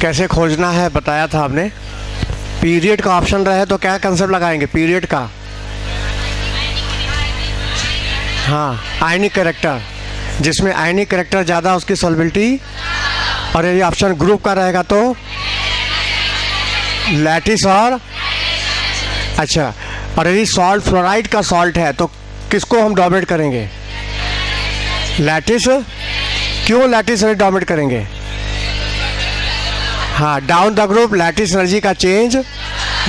कैसे खोजना है बताया था आपने। पीरियड का ऑप्शन रहे तो क्या कंसेप्ट लगाएंगे पीरियड का? हाँ, आयनिक कैरेक्टर, जिसमें आयनिक कैरेक्टर ज़्यादा उसकी सॉल्बिलिटी। और यदि ऑप्शन ग्रुप का रहेगा तो लैटिस और अच्छा। और यदि सॉल्ट फ्लोराइड का सॉल्ट है तो किसको हम डोमिनेट करेंगे? लैटिस। क्यों लैटिस डोमिनेट करेंगे? हाँ, down the group lattice energy का चेंज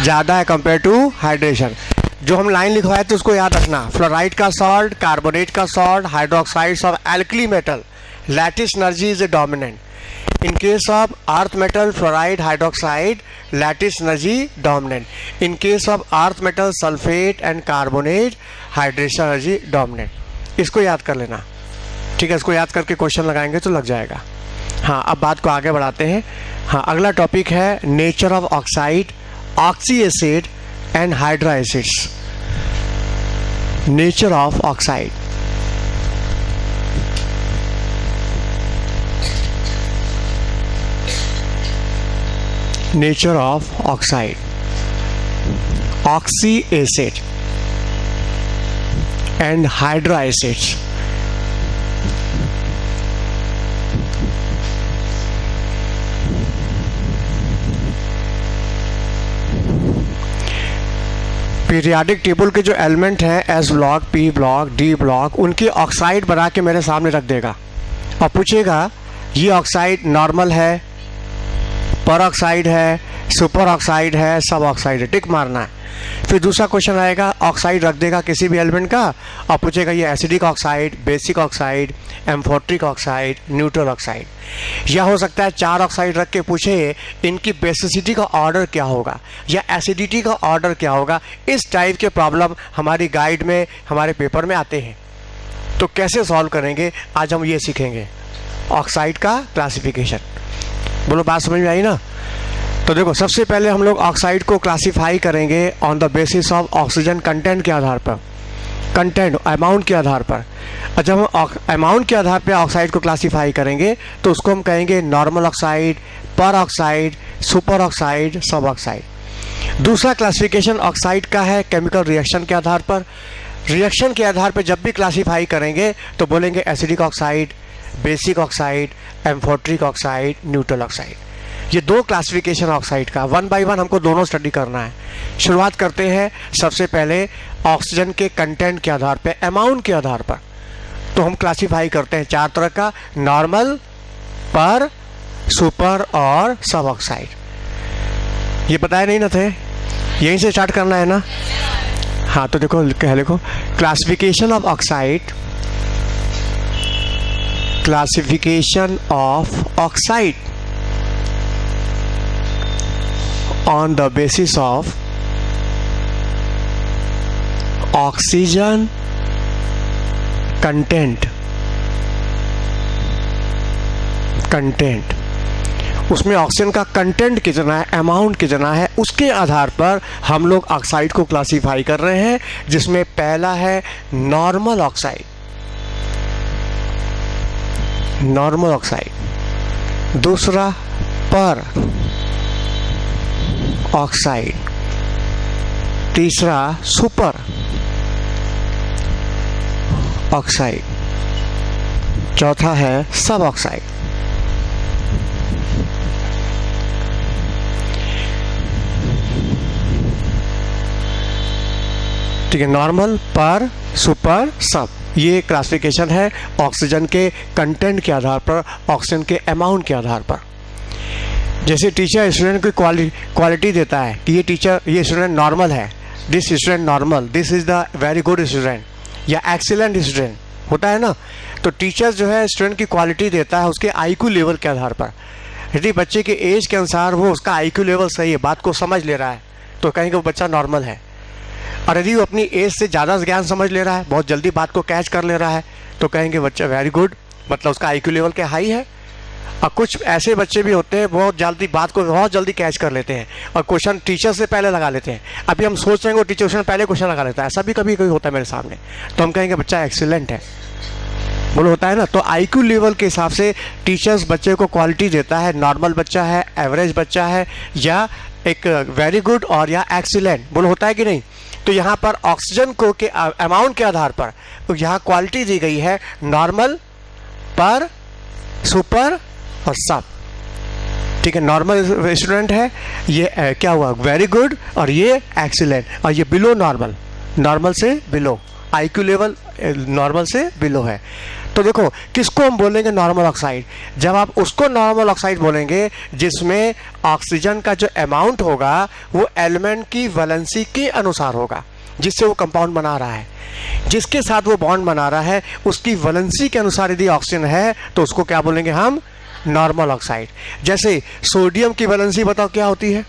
ज़्यादा है कंपेयर टू हाइड्रेशन। जो हम लाइन लिखवाए थे उसको याद रखना। फ्लोराइड का सॉल्ट, कार्बोनेट का salt, hydroxides of alkali metal, lattice energy is a dominant. In case of earth metal, fluoride, hydroxide, lattice energy dominant. In case of earth metal, sulphate and carbonate, hydration energy dominant. इसको याद कर लेना, ठीक है। इसको याद करके question लगाएंगे तो लग जाएगा। हाँ, अब बात को आगे बढ़ाते हैं। हाँ, अगला टॉपिक है nature of oxide, oxy acid and hydra acids. Nature of oxide. Nature of oxide, oxy acid and hydra acids. Periodic table के जो एलिमेंट हैं S block, P block, D block, उनकी ऑक्साइड बना के मेरे सामने रख देगा और पूछेगा ये ऑक्साइड नॉर्मल है, पर ऑक्साइड है, सुपर ऑक्साइड है, सब ऑक्साइड है, टिक मारना है। फिर दूसरा क्वेश्चन आएगा, ऑक्साइड रख देगा किसी भी एलिमेंट का और पूछेगा ये acidic oxide, basic oxide, amphoteric oxide, neutral oxide. या हो सकता है 4 ऑक्साइड रख के पूछे इनकी बेसिसिटी का ऑर्डर क्या होगा या एसिडिटी का ऑर्डर क्या होगा। इस टाइप के प्रॉब्लम हमारी गाइड में, हमारे पेपर में आते हैं। तो कैसे सॉल्व करेंगे आज हम ये सीखेंगे, ऑक्साइड का क्लासिफिकेशन। बोलो बात समझ में आई ना? तो देखो, सबसे पहले हम लोग ऑक्साइड को क्लासिफाई करेंगे on the basis of oxygen content के आधार पर, कंटेंट अमाउंट के आधार पर। और जब हम अमाउंट के आधार पर ऑक्साइड को क्लासिफाई करेंगे तो उसको हम कहेंगे नॉर्मल ऑक्साइड, पर ऑक्साइड, सुपर ऑक्साइड, सब ऑक्साइड। दूसरा क्लासिफिकेशन ऑक्साइड का है केमिकल रिएक्शन के आधार पर। रिएक्शन के आधार पर जब भी क्लासिफाई करेंगे तो बोलेंगे acidic oxide, basic oxide, amphoteric oxide, neutral oxide. ये 2 क्लासिफिकेशन ऑक्साइड का, 1 बाय 1 हमको दोनों स्टडी करना है। शुरुआत करते हैं सबसे पहले ऑक्सीजन के कंटेंट के आधार पे, अमाउंट के आधार पर। तो हम क्लासिफाई करते हैं 4 तरह का, नॉर्मल, पर, सुपर और सब ऑक्साइड। ये बताए नहीं ना थे? यहीं से स्टार्ट करना है ना? हाँ, तो देखो कह लिखो, classification of oxide, classification of oxide on the basis of oxygen content, उसमें ऑक्सीजन का कंटेंट कितना है, अमाउंट कितना है, उसके आधार पर हम लोग ऑक्साइड को क्लासिफाई कर रहे हैं। जिसमें पहला है नॉर्मल ऑक्साइड, नॉर्मल ऑक्साइड। दूसरा पर ऑक्साइड। तीसरा सुपर ऑक्साइड। चौथा है सब ऑक्साइड। ठीक है, नॉर्मल, पर, सुपर, सब, ये क्लासिफिकेशन है ऑक्सीजन के कंटेंट के आधार पर, ऑक्सीजन के अमाउंट के आधार पर। जैसे टीचर स्टूडेंट की क्वालिटी देता है कि ये स्टूडेंट नॉर्मल है, this student normal, this is the very good student या एक्सीलेंट स्टूडेंट, होता है ना। तो टीचर जो है स्टूडेंट की क्वालिटी देता है उसके आईक्यू लेवल के आधार पर। यदि बच्चे के एज के अनुसार वो उसका आईक्यू लेवल सही है, बात को समझ ले रहा है, तो कहेंगे वो बच्चा नॉर्मल है। और यदि वो अपनी एज से ज़्यादा ज्ञान समझ ले रहा है, बहुत जल्दी बात को कैच कर ले रहा है, तो कहेंगे बच्चा वेरी गुड, मतलब उसका आईक्यू लेवल क्या हाई है। और कुछ ऐसे बच्चे भी होते हैं बहुत जल्दी बात को बहुत जल्दी कैच कर लेते हैं और क्वेश्चन टीचर से पहले लगा लेते हैं। अभी हम सोच रहे हैं वो टीचर से पहले क्वेश्चन लगा लेता है, ऐसा भी कभी कभी होता है मेरे सामने, तो हम कहेंगे बच्चा एक्सीलेंट है। बोलो होता है ना। तो आईक्यू लेवल के हिसाब से टीचर्स बच्चे को क्वालिटी देता है, नॉर्मल बच्चा है, एवरेज बच्चा है, या एक वेरी गुड और या एक्सीलेंट। बोलो होता है कि नहीं। तो यहाँ पर ऑक्सीजन को के अमाउंट के आधार पर तो यहाँ क्वालिटी दी गई है नॉर्मल, पर, सुपर और सब। ठीक है, नॉर्मल स्टूडेंट है, ये क्या हुआ, वेरी गुड, और ये एक्सीलेंट, और ये बिलो नॉर्मल, नॉर्मल से बिलो, आईक्यू लेवल नॉर्मल से बिलो है। तो देखो किसको हम बोलेंगे नॉर्मल ऑक्साइड, जब आप उसको नॉर्मल ऑक्साइड बोलेंगे जिसमें ऑक्सीजन का जो अमाउंट होगा वो एलिमेंट की वैलेंसी के अनुसार होगा, जिससे वो कंपाउंड बना रहा है, जिसके साथ वो बॉन्ड बना रहा है उसकी वैलेंसी के अनुसार यदि ऑक्सीजन है तो उसको क्या बोलेंगे हम, नॉर्मल ऑक्साइड। जैसे सोडियम की वैलेंसी बताओ क्या होती है,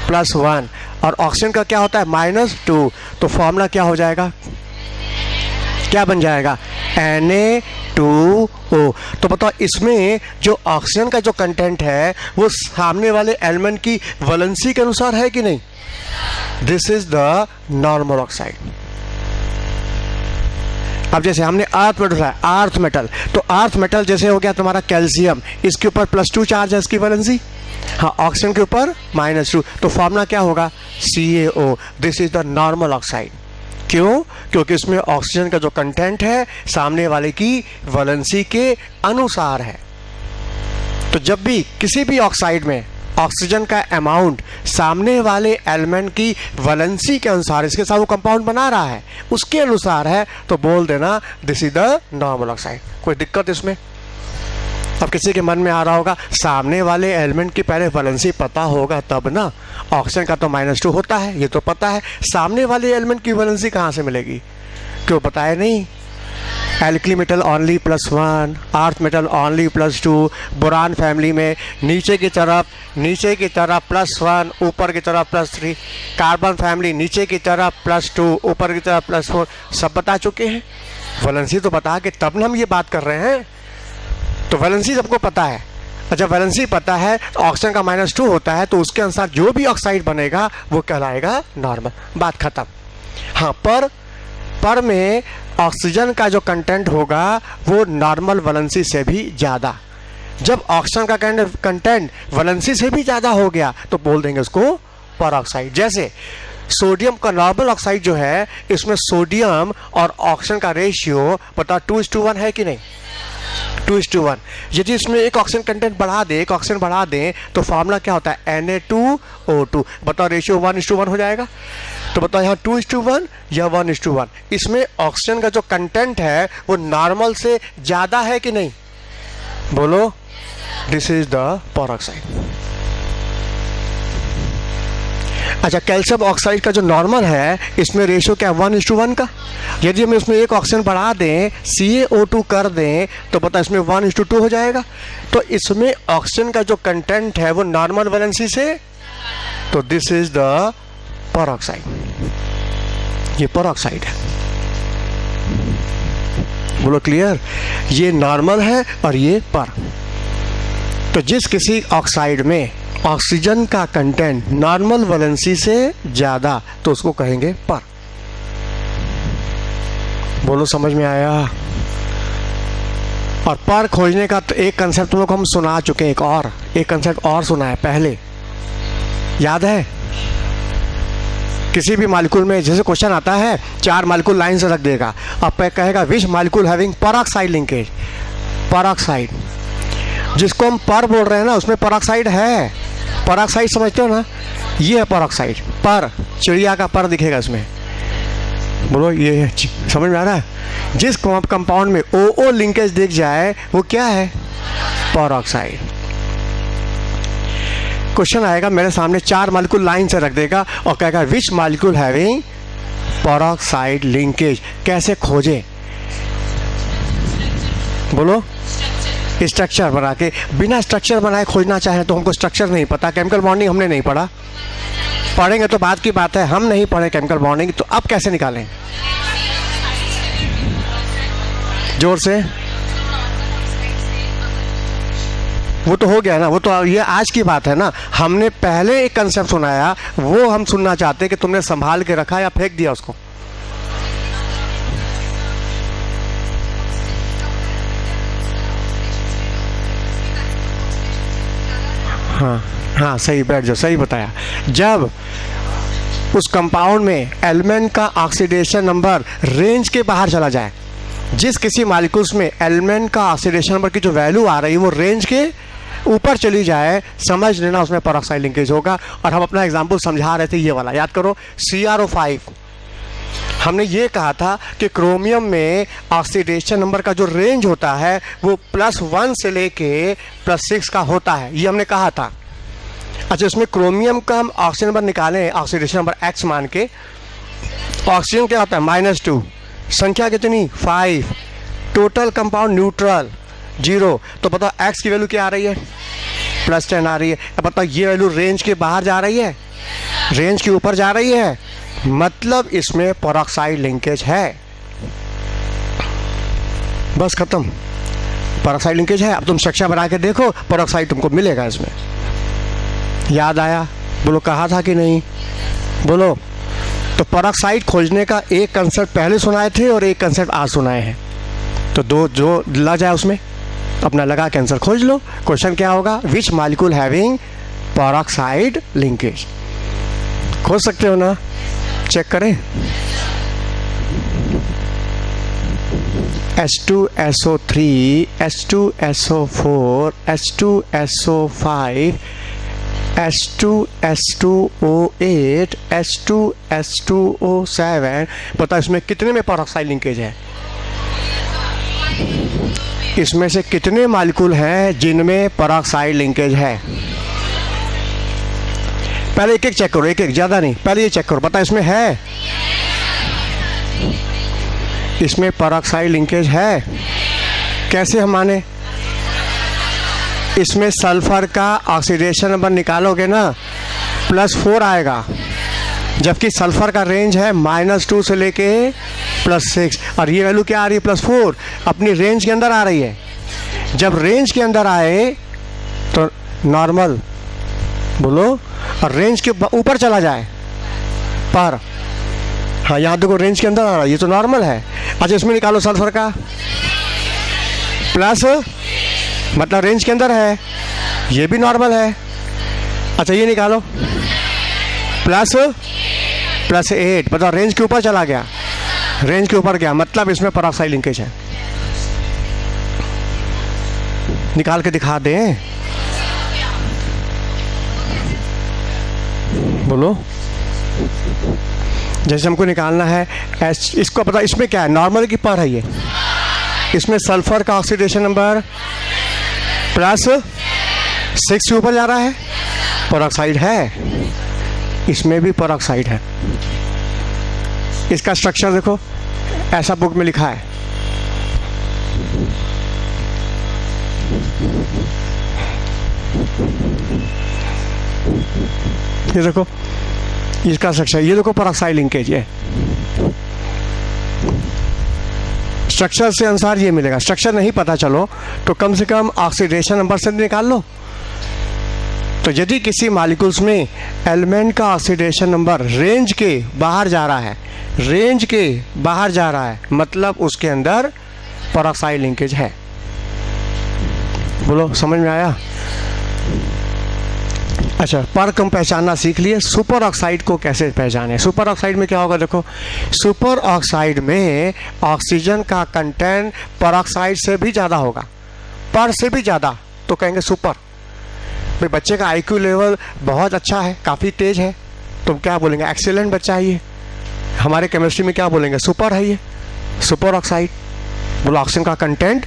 +1, और ऑक्सीजन का क्या होता है, -2, तो फॉर्मूला क्या हो जाएगा, क्या बन जाएगा, Na2O। तो बताओ इसमें जो ऑक्सीजन का जो कंटेंट है वो सामने वाले एलिमेंट की वैलेंसी के अनुसार है कि नहीं, this is the normal oxide. अब जैसे हमने अर्थ मेटल है, अर्थ मेटल, तो अर्थ मेटल जैसे हो गया तुम्हारा कैल्शियम, इसके ऊपर +2 चार्ज है इसकी वैलेंसी, हाँ, ऑक्सीजन के ऊपर -2, तो फॉर्मूला क्या होगा, CaO। This is the normal oxide. क्यों, क्योंकि इसमें ऑक्सीजन का जो कंटेंट है सामने वाले की वैलेंसी के अनुसार है। तो जब भी किसी भी ऑक्साइड में ऑक्सीजन का अमाउंट सामने वाले एलिमेंट की वैलेंसी के अनुसार, इसके साथ वो कंपाउंड बना रहा है उसके अनुसार है, तो बोल देना this is the normal oxide. कोई दिक्कत इसमें। अब किसी के मन में आ रहा होगा सामने वाले एलिमेंट की पहले वैलेंसी पता होगा तब ना, ऑक्सीजन का तो -2 होता है ये तो पता है, सामने वाले एलिमेंट की वैलेंसी कहाँ से मिलेगी, क्यों पता है नहीं। Alkali metal only +1, earth metal only +2, boron family में नीचे की तरफ +1, ऊपर की तरफ +3, कार्बन फैमिली नीचे की तरफ +2, ऊपर की तरफ +4, सब बता चुके हैं। वैलेंसी तो बता के तब हम ये बात कर रहे हैं, तो वैलेंसी सबको पता है। अच्छा, वैलेंसी पता है तो ऑक्सीजन का -2 होता है, तो उसके अनुसार जो भी ऑक्साइड बनेगा वो कहलाएगा नॉर्मल, बात खत्म। हाँ, पर में ऑक्सीजन का जो कंटेंट होगा वो नॉर्मल वैलेंसी से भी ज़्यादा। जब ऑक्सीजन का कंटेंट वैलेंसी से भी ज़्यादा हो गया तो बोल देंगे उसको पर ऑक्साइड। जैसे सोडियम का नॉर्मल ऑक्साइड जो है, इसमें सोडियम और ऑक्सीजन का रेशियो पता 2:1 है कि नहीं, 2:1। यदि इसमें एक ऑक्सीजन कंटेंट बढ़ा दे, एक ऑक्सीजन बढ़ा दें, तो फार्मूला क्या होता है, Na2O2। बताओ रेशियो 1:1 हो जाएगा। तो बताओ यहाँ 2:1 या 1:1। इसमें ऑक्सीजन का जो कंटेंट है वो नॉर्मल से ज़्यादा है कि नहीं, बोलो, दिस इज द पेरोक्साइड। अच्छा, कैल्शियम ऑक्साइड का जो नॉर्मल है इसमें रेशियो क्या है, 1:1 का। यदि हम इसमें एक ऑक्सीजन बढ़ा दें, CaO2 कर दें, तो पता इसमें 1:2 हो जाएगा। तो इसमें ऑक्सीजन का जो कंटेंट है वो नॉर्मल वैलेंसी से, तो दिस इज द पेरोक्साइड, ये पेरोक्साइड है। बोलो क्लियर, ये नॉर्मल है और ये पर। तो जिस किसी ऑक्साइड में ऑक्सीजन का कंटेंट नॉर्मल वैलेंसी से ज़्यादा तो उसको कहेंगे पर। बोलो समझ में आया। और पर खोजने का तो एक कंसेप्ट तुम लोग हम सुना चुके हैं, एक कंसेप्ट और सुना है पहले, याद है। किसी भी मालिक्यूल में जैसे क्वेश्चन आता है 4 मालिक्यूल लाइन से रख देगा, अब कहेगा which molecule having peroxide linkage, peroxide. जिसको हम पर बोल रहे हैं ना उसमें पेरोक्साइड है, पेरोक्साइड समझते हो ना, ये है पेरोक्साइड। पर चिड़िया का पर दिखेगा इसमें, बोलो ये समझ में आ रहा है। जिस कंपाउंड में OO लिंकेज दिख जाए वो क्या है, पेरोक्साइड। क्वेश्चन आएगा मेरे सामने 4 मालिक्यूल लाइन से रख देगा और कहेगा which molecule having peroxide linkage, कैसे खोजें, बोलो, स्ट्रक्चर बना के। बिना स्ट्रक्चर बनाए खोजना चाहें तो हमको स्ट्रक्चर नहीं पता, केमिकल बॉन्डिंग हमने नहीं पढ़ा, पढ़ेंगे तो बात की बात है, हम नहीं पढ़े केमिकल बॉन्डिंग, तो अब कैसे निकालें, जोर से। वो तो हो गया ना, वो तो ये आज की बात है ना। हमने पहले एक कंसेप्ट सुनाया, वो हम सुनना चाहते हैं कि तुमने संभाल के रखा या फेंक दिया उसको। हाँ हाँ सही, बैठ जाओ, सही बताया। जब उस कंपाउंड में एलिमेंट का ऑक्सीडेशन नंबर रेंज के बाहर चला जाए, जिस किसी मॉलिक्यूल्स में एलिमेंट का ऑक्सीडेशन नंबर की जो वैल्यू आ रही है वो रेंज के ऊपर चली जाए, समझ लेना उसमें पेरोक्साइड लिंकेज होगा। और हम अपना एग्जांपल समझा रहे थे ये वाला, याद करो, CrO5। हमने ये कहा था कि क्रोमियम में ऑक्सीडेशन नंबर का जो रेंज होता है वो +1 से लेके +6 का होता है, ये हमने कहा था। अच्छा, इसमें क्रोमियम का हम ऑक्सीजन नंबर निकालें, ऑक्सीडेशन नंबर X मान के, ऑक्सीजन क्या होता है -2, संख्या कितनी 5, टोटल कंपाउंड न्यूट्रल 0, तो बताओ X की वैल्यू क्या आ रही है, +10 आ रही है। अब बताओ ये वैल्यू रेंज के बाहर जा रही है, रेंज के ऊपर जा रही है, मतलब इसमें पेरोक्साइड लिंकेज है। बस खत्म, पेरोक्साइड लिंकेज है। अब तुम स्ट्रक्चर बना के देखो, पेरोक्साइड तुमको मिलेगा इसमें। याद आया? बोलो, कहा था कि नहीं? बोलो। तो पेरोक्साइड खोजने का एक कंसेप्ट पहले सुनाए थे और एक कंसेप्ट आज सुनाए हैं, तो दो जो लग जाए उसमें अपना लगा के आंसर खोज लो। क्वेश्चन क्या होगा? Which molecule having peroxide linkage. खोज सकते हो ना? चेक करें। H2SO3, H2SO4, H2SO5, H2S2O8, H2S2O7। बताओ इसमें कितने में पेरोक्साइड लिंकेज है? इसमें से कितने मॉलिक्यूल हैं जिनमें पेरोक्साइड लिंकेज है? पहले एक एक चेक करो, एक एक, ज़्यादा नहीं, पहले ये चेक करो, बता इसमें है, इसमें पेरोक्साइड लिंकेज है। कैसे हम माने? इसमें सल्फर का ऑक्सीडेशन नंबर निकालोगे ना, +4 आएगा, जबकि सल्फर का रेंज है -2 से लेके +6, और ये वैल्यू क्या आ रही है? +4, अपनी रेंज के अंदर आ रही है। जब रेंज के अंदर आए तो नॉर्मल बोलो, और रेंज के ऊपर चला जाए पर, हाँ यहाँ देखो रेंज के अंदर आ रहा है, ये तो नॉर्मल है। अच्छा, इसमें निकालो सल्फर का प्लस, मतलब रेंज के अंदर है, ये भी नॉर्मल है। अच्छा, ये निकालो +8, बताओ रेंज के ऊपर चला गया, रेंज के ऊपर गया, मतलब इसमें पेरोक्साइड लिंकेज है। निकाल के दिखा दें, बोलो। जैसे हमको निकालना है इसको पता, इसमें क्या है, नॉर्मल की पर है ये, इसमें सल्फर का ऑक्सीडेशन नंबर +6 से ऊपर जा रहा है, पेरोक्साइड है, इसमें भी पेरोक्साइड है। इसका स्ट्रक्चर देखो, ऐसा बुक में लिखा है, ये देखो इसका स्ट्रक्चर, ये देखो पेरोक्साइड लिंकेज है। स्ट्रक्चर से अनुसार ये मिलेगा। स्ट्रक्चर नहीं पता चलो तो कम से कम ऑक्सीडेशन नंबर से निकाल लो। तो यदि किसी मॉलिक्यूल्स में एलिमेंट का ऑक्सीडेशन नंबर रेंज के बाहर जा रहा है, रेंज के बाहर जा रहा है, मतलब उसके अंदर पेरोक्साइड लिंकेज है। बोलो, समझ में आया? अच्छा, पर हम पहचानना सीख लिए। सुपर ऑक्साइड को कैसे पहचाने? सुपर ऑक्साइड में क्या होगा? देखो, सुपर ऑक्साइड में ऑक्सीजन का कंटेंट पेरोक्साइड से भी ज़्यादा होगा, पर से भी ज़्यादा, तो कहेंगे सुपर। भाई बच्चे का IQ लेवल बहुत अच्छा है, काफ़ी तेज है, तो क्या बोलेंगे? एक्सीलेंट बच्चा है ये। हमारे केमिस्ट्री में क्या बोलेंगे? सुपर है ये, सुपर ऑक्साइड। बोलो, ऑक्सीजन का कंटेंट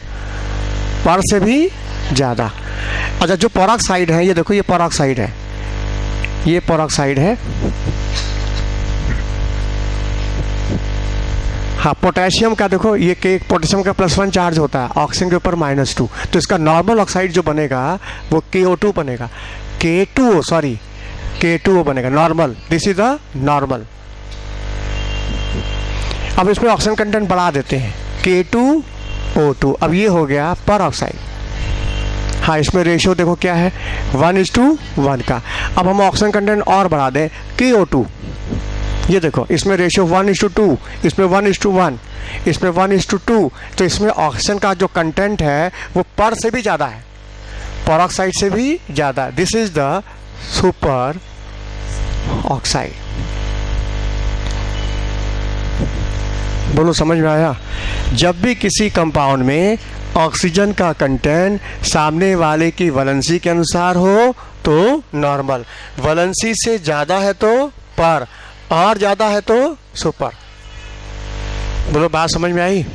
पर से भी ज़्यादा। अच्छा, जो पेरोक्साइड है, ये देखो, ये पेरोक्साइड है, ये पेरोक्साइड है। हाँ, पोटेशियम का देखो, ये पोटेशियम का +1 चार्ज होता है, ऑक्सीजन के ऊपर -2, तो इसका नॉर्मल ऑक्साइड जो बनेगा वो KO2 बनेगा, K2O बनेगा, normal. This is the normal. अब इसमें ऑक्सीजन कंटेंट बढ़ा देते हैं, K2O2, अब ये हो गया पेरोक्साइड। हाँ, इसमें रेशियो देखो क्या है, 1:1 का। अब हम ऑक्सीजन कंटेंट और बढ़ा दें, KO2, ये देखो इसमें रेशियो 1:2, इसमें 1:1, इसमें 1:2, तो इसमें ऑक्सीजन का जो कंटेंट है वो पर से भी ज़्यादा है, पेरोक्साइड से भी ज़्यादा। This is the super oxide. बोलो समझ में आया? जब भी किसी कंपाउंड में ऑक्सीजन का कंटेंट सामने वाले की वैलेंसी के अनुसार हो तो नॉर्मल, वैलेंसी से ज़्यादा है तो पर, और ज़्यादा है तो सुपर। बोलो बात समझ में आई?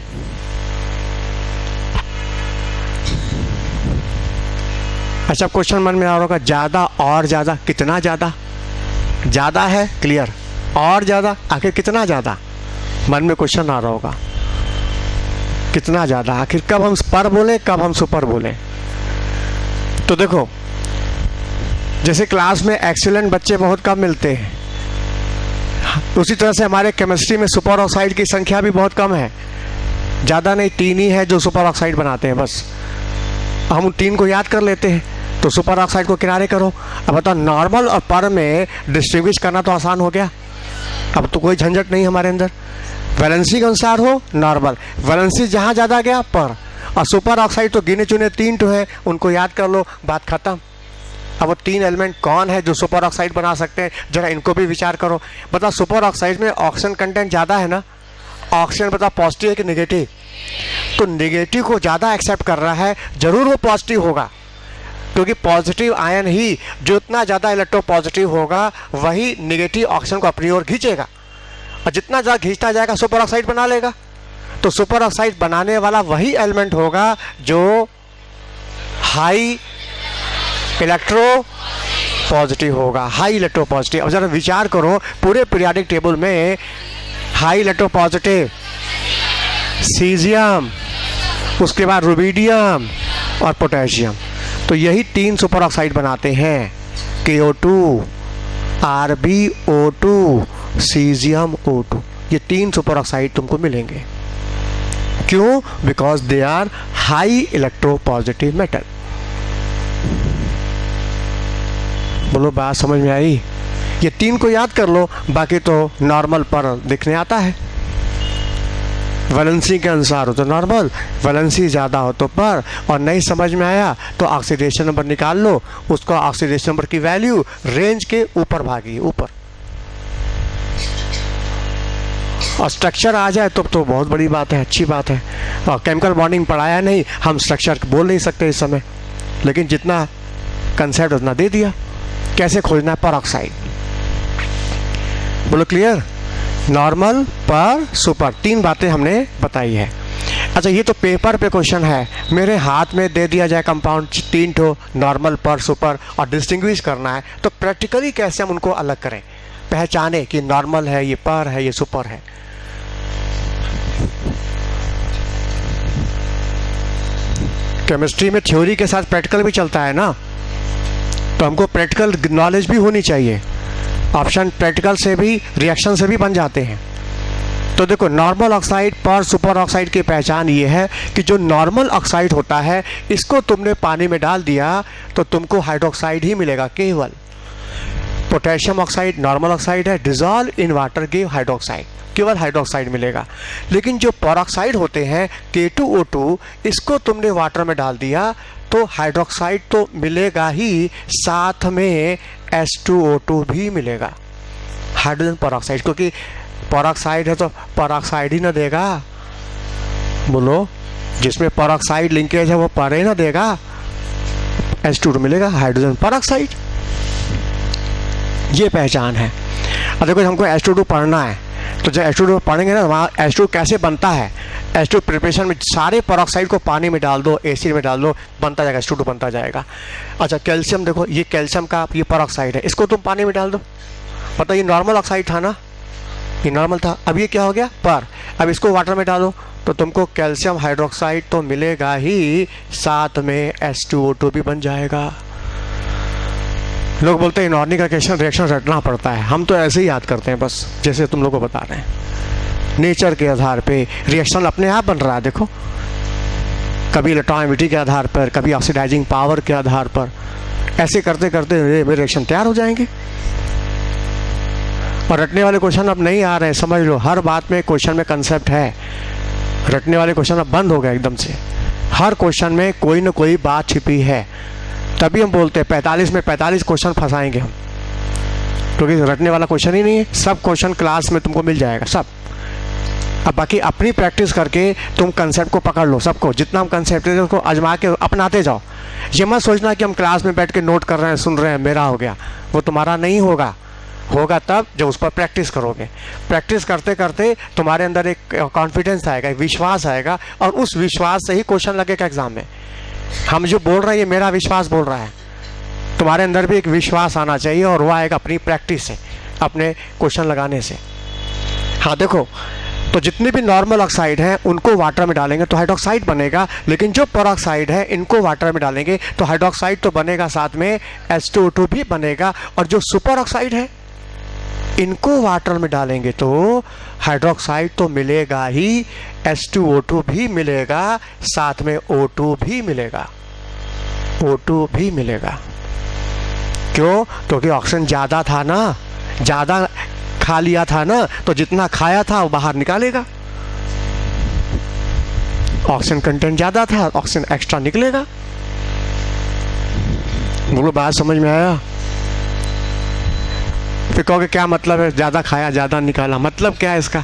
अच्छा, क्वेश्चन मन में आ रहा होगा, ज़्यादा और ज़्यादा, कितना ज़्यादा? ज़्यादा है क्लियर, और ज़्यादा आखिर कितना ज़्यादा? मन में क्वेश्चन आ रहा होगा, कितना ज़्यादा, आखिर कब हम पर बोले, कब हम सुपर बोले? तो देखो, जैसे क्लास में एक्सीलेंट बच्चे बहुत कम मिलते हैं, उसी तरह से हमारे केमिस्ट्री में सुपर ऑक्साइड की संख्या भी बहुत कम है। ज़्यादा नहीं, 3 ही है जो सुपर ऑक्साइड बनाते हैं बस। हम 3 को याद कर लेते हैं तो सुपर ऑक्साइड को किनारे करो। अब बताओ, नॉर्मल और पर में डिस्टिंग्विश करना तो आसान हो गया, अब तो कोई झंझट नहीं हमारे अंदर। वैलेंसी के अनुसार हो नॉर्मल, वैलेंसी जहाँ ज़्यादा गया पर, और सुपर ऑक्साइड तो गिने चुने 3 तो है, उनको याद कर लो, बात खत्म। अब वो 3 एलिमेंट कौन है जो सुपर ऑक्साइड बना सकते हैं, जरा इनको भी विचार करो। बताओ, सुपर ऑक्साइड में ऑक्सीजन कंटेंट ज़्यादा है ना? ऑक्सीजन बताओ पॉजिटिव है कि नेगेटिव? तो नेगेटिव को ज़्यादा एक्सेप्ट कर रहा है, ज़रूर वो पॉजिटिव होगा, क्योंकि पॉजिटिव आयन ही जितना ज़्यादा इलेक्ट्रोपॉजिटिव होगा वही नेगेटिव ऑक्सीजन को अपनी ओर खींचेगा, और जितना ज़्यादा खींचता जाएगा सुपर ऑक्साइड बना लेगा। तो सुपर ऑक्साइड बनाने वाला वही एलिमेंट होगा जो हाई इलेक्ट्रो पॉजिटिव होगा, हाई इलेक्ट्रो पॉजिटिव। अब जरा विचार करो, पूरे पीरियोडिक टेबल में हाई इलेक्ट्रो पॉजिटिव सीजियम, उसके बाद रुबिडियम और पोटेशियम, तो यही 3 सुपर ऑक्साइड बनाते हैं, KO2, RbO2, सीजियम O2। ये 3 सुपर ऑक्साइड तुमको मिलेंगे। क्यों? Because they are high electro positive metal. बोलो बात समझ में आई? ये 3 को याद कर लो, बाकी तो नॉर्मल पर दिखने आता है। वैलेंसी के अनुसार हो तो नॉर्मल, वैलेंसी ज़्यादा हो तो पर, और नहीं समझ में आया तो ऑक्सीडेशन नंबर निकाल लो, उसका ऑक्सीडेशन नंबर की वैल्यू रेंज के ऊपर भागी, ऊपर। और स्ट्रक्चर आ जाए तो बहुत बड़ी बात है, अच्छी बात है। और केमिकल बॉन्डिंग पढ़ाया नहीं, हम स्ट्रक्चर बोल नहीं सकते इस समय, लेकिन जितना कंसेप्ट उतना दे दिया, कैसे खोजना है पेरोक्साइड। बोलो क्लियर? नॉर्मल, पर, सुपर, 3 बातें हमने बताई है। अच्छा, ये तो पेपर पे क्वेश्चन है, मेरे हाथ में दे दिया जाए कंपाउंड 3 ठो, नॉर्मल, पर, सुपर, और डिस्टिंग्विश करना है, तो प्रैक्टिकली कैसे हम उनको अलग करें, पहचाने कि नॉर्मल है, ये पर है, ये सुपर है। केमिस्ट्री में थ्योरी के साथ प्रैक्टिकल भी चलता है ना, तो हमको प्रैक्टिकल नॉलेज भी होनी चाहिए। ऑप्शन प्रैक्टिकल से भी, रिएक्शन से भी बन जाते हैं। तो देखो, नॉर्मल ऑक्साइड पर सुपर ऑक्साइड की पहचान ये है कि जो नॉर्मल ऑक्साइड होता है, इसको तुमने पानी में डाल दिया तो तुमको हाइड्रोक्साइड ही मिलेगा केवल। पोटेशियम ऑक्साइड नॉर्मल ऑक्साइड है, dissolve in water give hydroxide, केवल हाइड्रोक्साइड मिलेगा। लेकिन जो पेरोक्साइड होते हैं K2O2, इसको तुमने वाटर में डाल दिया तो हाइड्रोक्साइड तो मिलेगा ही, साथ में H2O2 भी मिलेगा, हाइड्रोजन पेरोक्साइड, क्योंकि पेरोक्साइड है तो पेरोक्साइड ही ना देगा। बोलो, जिसमें पेरोक्साइड लिंकेज है वो पर ही ना देगा, H2O2 मिलेगा, हाइड्रोजन पेरोक्साइड। ये पहचान है। अब देखो, हमको H2O2 पढ़ना है, तो जब H2O2 पढ़ेंगे ना, वहाँ H2 कैसे बनता है, H2 प्रिपरेशन में सारे पेरोक्साइड को पानी में डाल दो, एसिड में डाल दो, बनता जाएगा, H2O2 बनता जाएगा। अच्छा, कैल्शियम देखो, ये कैल्शियम का ये पेरोक्साइड है, इसको तुम पानी में डाल दो, पता ये नॉर्मल ऑक्साइड था ना, ये नॉर्मल था, अब ये क्या हो गया पर, अब इसको वाटर में डालो तो तुमको कैल्शियम हाइड्रोक्साइड तो मिलेगा ही, साथ में H2O2 भी बन जाएगा। लोग बोलते हैं इनऑर्गेनिक रिएक्शन रटना पड़ता है, हम तो ऐसे ही याद करते हैं बस, जैसे तुम लोग को बता रहे हैं। नेचर के आधार पे रिएक्शन अपने आप बन रहा है, देखो, कभी इलेक्ट्रॉनिविटी के आधार पर, कभी ऑक्सीडाइजिंग पावर के आधार पर, ऐसे करते करते रिएक्शन तैयार हो जाएंगे। और रटने वाले क्वेश्चन अब नहीं आ रहे हैं, समझ लो, हर बात में क्वेश्चन में कंसेप्ट है, रटने वाले क्वेश्चन अब बंद हो गए एकदम से। हर क्वेश्चन में कोई ना कोई बात छिपी है, तभी हम बोलते हैं 45 में 45 क्वेश्चन फंसाएंगे हम, क्योंकि रटने वाला क्वेश्चन ही नहीं है। सब क्वेश्चन क्लास में तुमको मिल जाएगा सब। अब बाकी अपनी प्रैक्टिस करके तुम कंसेप्ट को पकड़ लो, सबको जितना हम कंसेप्ट है उसको आजमा के अपनाते जाओ। ये मत सोचना कि हम क्लास में बैठ के नोट कर रहे हैं, सुन रहे हैं, मेरा हो गया। वो तुम्हारा नहीं होगा, होगा तब जब उस पर प्रैक्टिस करोगे। प्रैक्टिस करते करते तुम्हारे अंदर एक कॉन्फिडेंस आएगा, एक विश्वास आएगा, और उस विश्वास से ही क्वेश्चन लगेगा एग्जाम में। हम जो बोल रहे हैं ये मेरा विश्वास बोल रहा है, तुम्हारे अंदर भी एक विश्वास आना चाहिए, और वो आएगा अपनी प्रैक्टिस से, अपने क्वेश्चन लगाने से। हाँ देखो, तो जितने भी नॉर्मल ऑक्साइड हैं उनको वाटर में डालेंगे तो हाइड्रोक्साइड बनेगा, लेकिन जो पेरोक्साइड है इनको वाटर में डालेंगे तो हाइड्रोक्साइड तो बनेगा, साथ में H2O2 भी बनेगा। और जो सुपर ऑक्साइड है इनको वाटर में डालेंगे तो हाइड्रोक्साइड तो मिलेगा ही, H2O2 भी मिलेगा, साथ में O2 भी मिलेगा, O2 भी मिलेगा। क्यों? क्योंकि ऑक्सीजन ज़्यादा था ना, ज़्यादा खा लिया था ना, तो जितना खाया था वो बाहर निकालेगा। ऑक्सीजन कंटेंट ज़्यादा था, ऑक्सीजन एक्स्ट्रा निकलेगा। बोलो बात समझ में आया? फिर कहोगे क्या मतलब है ज़्यादा खाया ज़्यादा निकाला? मतलब क्या है इसका?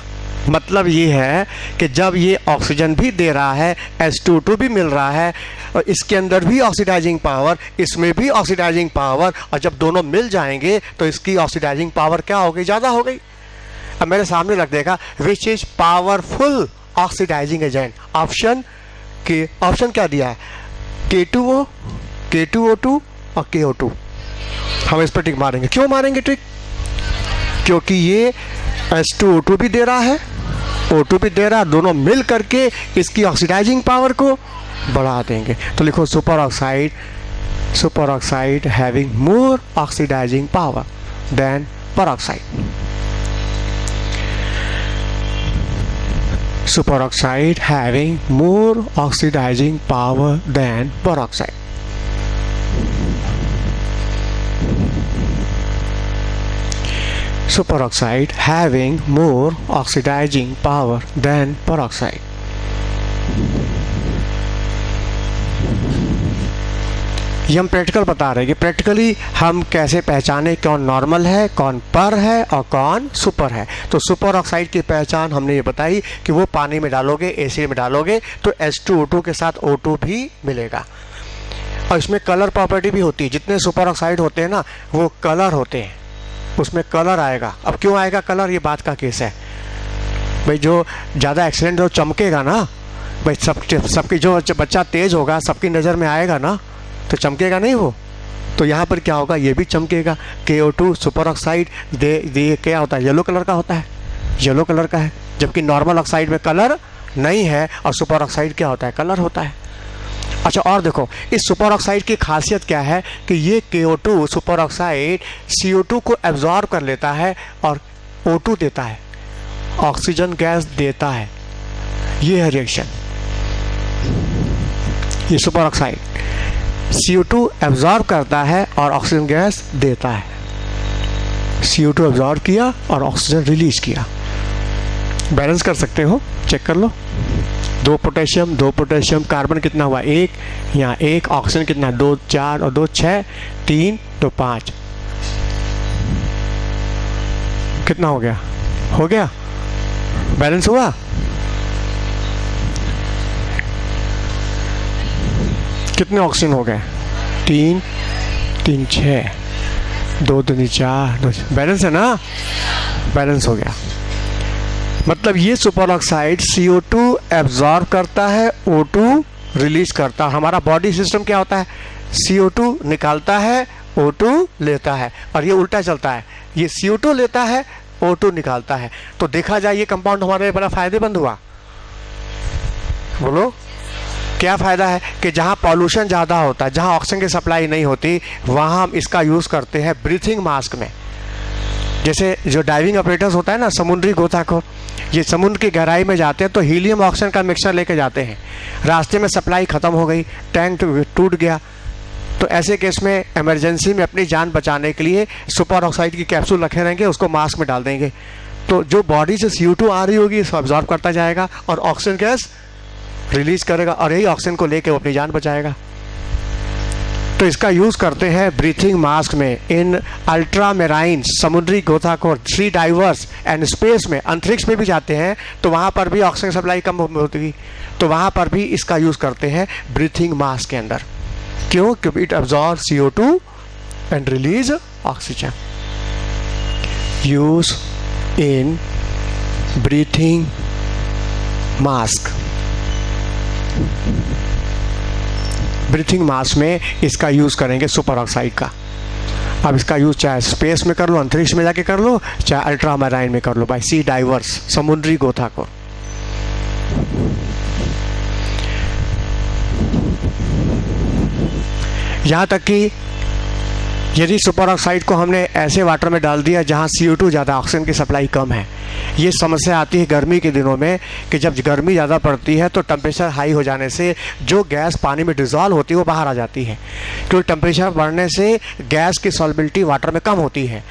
मतलब ये है कि जब ये ऑक्सीजन भी दे रहा है, H2O2 भी मिल रहा है, और इसके अंदर भी ऑक्सीडाइजिंग पावर, इसमें भी ऑक्सीडाइजिंग पावर, और जब दोनों मिल जाएंगे तो इसकी ऑक्सीडाइजिंग पावर क्या हो गई? ज़्यादा हो गई। अब मेरे सामने रख देगा which is powerful oxidizing agent. Option क्या दिया है? K2O, K2O2 और KO2। हम इस पर टिक मारेंगे। क्यों मारेंगे टिक? क्योंकि ये H2O2 भी दे रहा है, O2 भी दे रहा है, दोनों मिल करके इसकी ऑक्सीडाइजिंग पावर को बढ़ा देंगे। तो लिखो superoxide having more oxidizing power than peroxide. Superoxide having more oxidizing power than peroxide. Superoxide having more oxidizing power than peroxide. ये हम प्रैक्टिकल बता रहे हैं कि प्रैक्टिकली हम कैसे पहचाने कौन नॉर्मल है, कौन पर है और कौन सुपर है। तो सुपर ऑक्साइड की पहचान हमने ये बताई कि वो पानी में डालोगे, एसिड में डालोगे तो H2O2 के साथ O2 भी मिलेगा। और इसमें कलर प्रॉपर्टी भी होती है। जितने सुपर ऑक्साइड होते हैं ना वो कलर होते हैं, उसमें कलर आएगा। अब क्यों आएगा कलर? ये बात का केस है भाई। जो ज़्यादा एक्सीडेंट हो चमकेगा ना भाई, सबकी जो बच्चा तेज़ होगा सबकी नज़र में आएगा ना, तो चमकेगा नहीं वो। तो यहाँ पर क्या होगा? ये भी चमकेगा। KO2 सुपर ऑक्साइड दे क्या होता है? येलो कलर का होता है, येलो कलर का है। जबकि नॉर्मल ऑक्साइड में कलर नहीं है, और सुपर ऑक्साइड क्या होता है? कलर होता है। अच्छा, और देखो इस सुपर ऑक्साइड की खासियत क्या है कि ये KO2 सुपर ऑक्साइड CO2 को एब्जॉर्ब कर लेता है और O2 देता है, ऑक्सीजन गैस देता है। ये है रिएक्शन। ये सुपर ऑक्साइड CO2 एब्जॉर्ब करता है और ऑक्सीजन गैस देता है। CO2 एब्जॉर्ब किया और ऑक्सीजन रिलीज किया। बैलेंस कर सकते हो, चेक कर लो। 2 पोटेशियम, कार्बन कितना हुआ? 1, यहाँ 1, ऑक्सीजन कितना? 2, 4 और 2, 6, 3, 2, 5। कितना हो गया? हो गया, बैलेंस हुआ। कितने ऑक्सीजन हो गए? 3, 3, 6, 2, 2, 4, 2। बैलेंस है ना? बैलेंस हो गया। मतलब ये सुपर ऑक्साइड CO2 एब्जॉर्ब करता है, O2 रिलीज करता है। हमारा बॉडी सिस्टम क्या होता है? CO2 निकालता है, O2 लेता है, और ये उल्टा चलता है। ये CO2 लेता है, O2 निकालता है। तो देखा जाए ये कंपाउंड हमारे बड़ा फायदेमंद हुआ। बोलो क्या फ़ायदा है? कि जहाँ पॉल्यूशन ज़्यादा होता है, जहाँ ऑक्सीजन की सप्लाई नहीं होती, वहाँ हम इसका यूज़ करते हैं ब्रीथिंग मास्क में। जैसे जो डाइविंग ऑपरेटर्स होता है ना, समुद्री गोताखोर, ये समुद्र की गहराई में जाते हैं तो हीलियम ऑक्सीजन का मिक्सचर लेके जाते हैं। रास्ते में सप्लाई ख़त्म हो गई, टैंक टूट गया, तो ऐसे केस में इमरजेंसी में अपनी जान बचाने के लिए सुपर ऑक्साइड की कैप्सूल रखे रहेंगे, उसको मास्क में डाल देंगे। तो जो बॉडी से CO2 आ रही होगी इसको अब्जॉर्ब करता जाएगा और ऑक्सीजन गैस रिलीज करेगा, और यही ऑक्सीजन को लेके वो अपनी जान बचाएगा। तो इसका यूज़ करते हैं ब्रीथिंग मास्क में, इन अल्ट्रामेराइन, समुद्री गोताखोर, सी डाइवर्स एंड स्पेस में, अंतरिक्ष में भी जाते हैं तो वहाँ पर भी ऑक्सीजन सप्लाई कम होती, तो वहाँ पर भी इसका यूज़ करते हैं ब्रीथिंग मास्क के अंदर। क्यों? क्योंकि it absorb CO2 and release oxygen. Use in breathing mask. Breathing mask में इसका यूज़ करेंगे सुपर ऑक्साइड का। अब इसका यूज़ चाहे स्पेस में कर लो, अंतरिक्ष में जाके कर लो, चाहे अल्ट्रामैराइन में कर लो, बाय सी डाइवर्स, समुद्री गोताखोर। यहाँ तक कि यदि सुपर ऑक्साइड को हमने ऐसे वाटर में डाल दिया जहाँ CO2 ज़्यादा, ऑक्सीजन की सप्लाई कम है, ये समस्या आती है गर्मी के दिनों में कि जब गर्मी ज़्यादा पड़ती है तो टेम्परेचर हाई हो जाने से जो गैस पानी में डिज़ोल्व होती है वो बाहर आ जाती है, क्योंकि टेम्परेचर बढ़ने से गैस की सॉल्बिलिटी वाटर में कम होती है।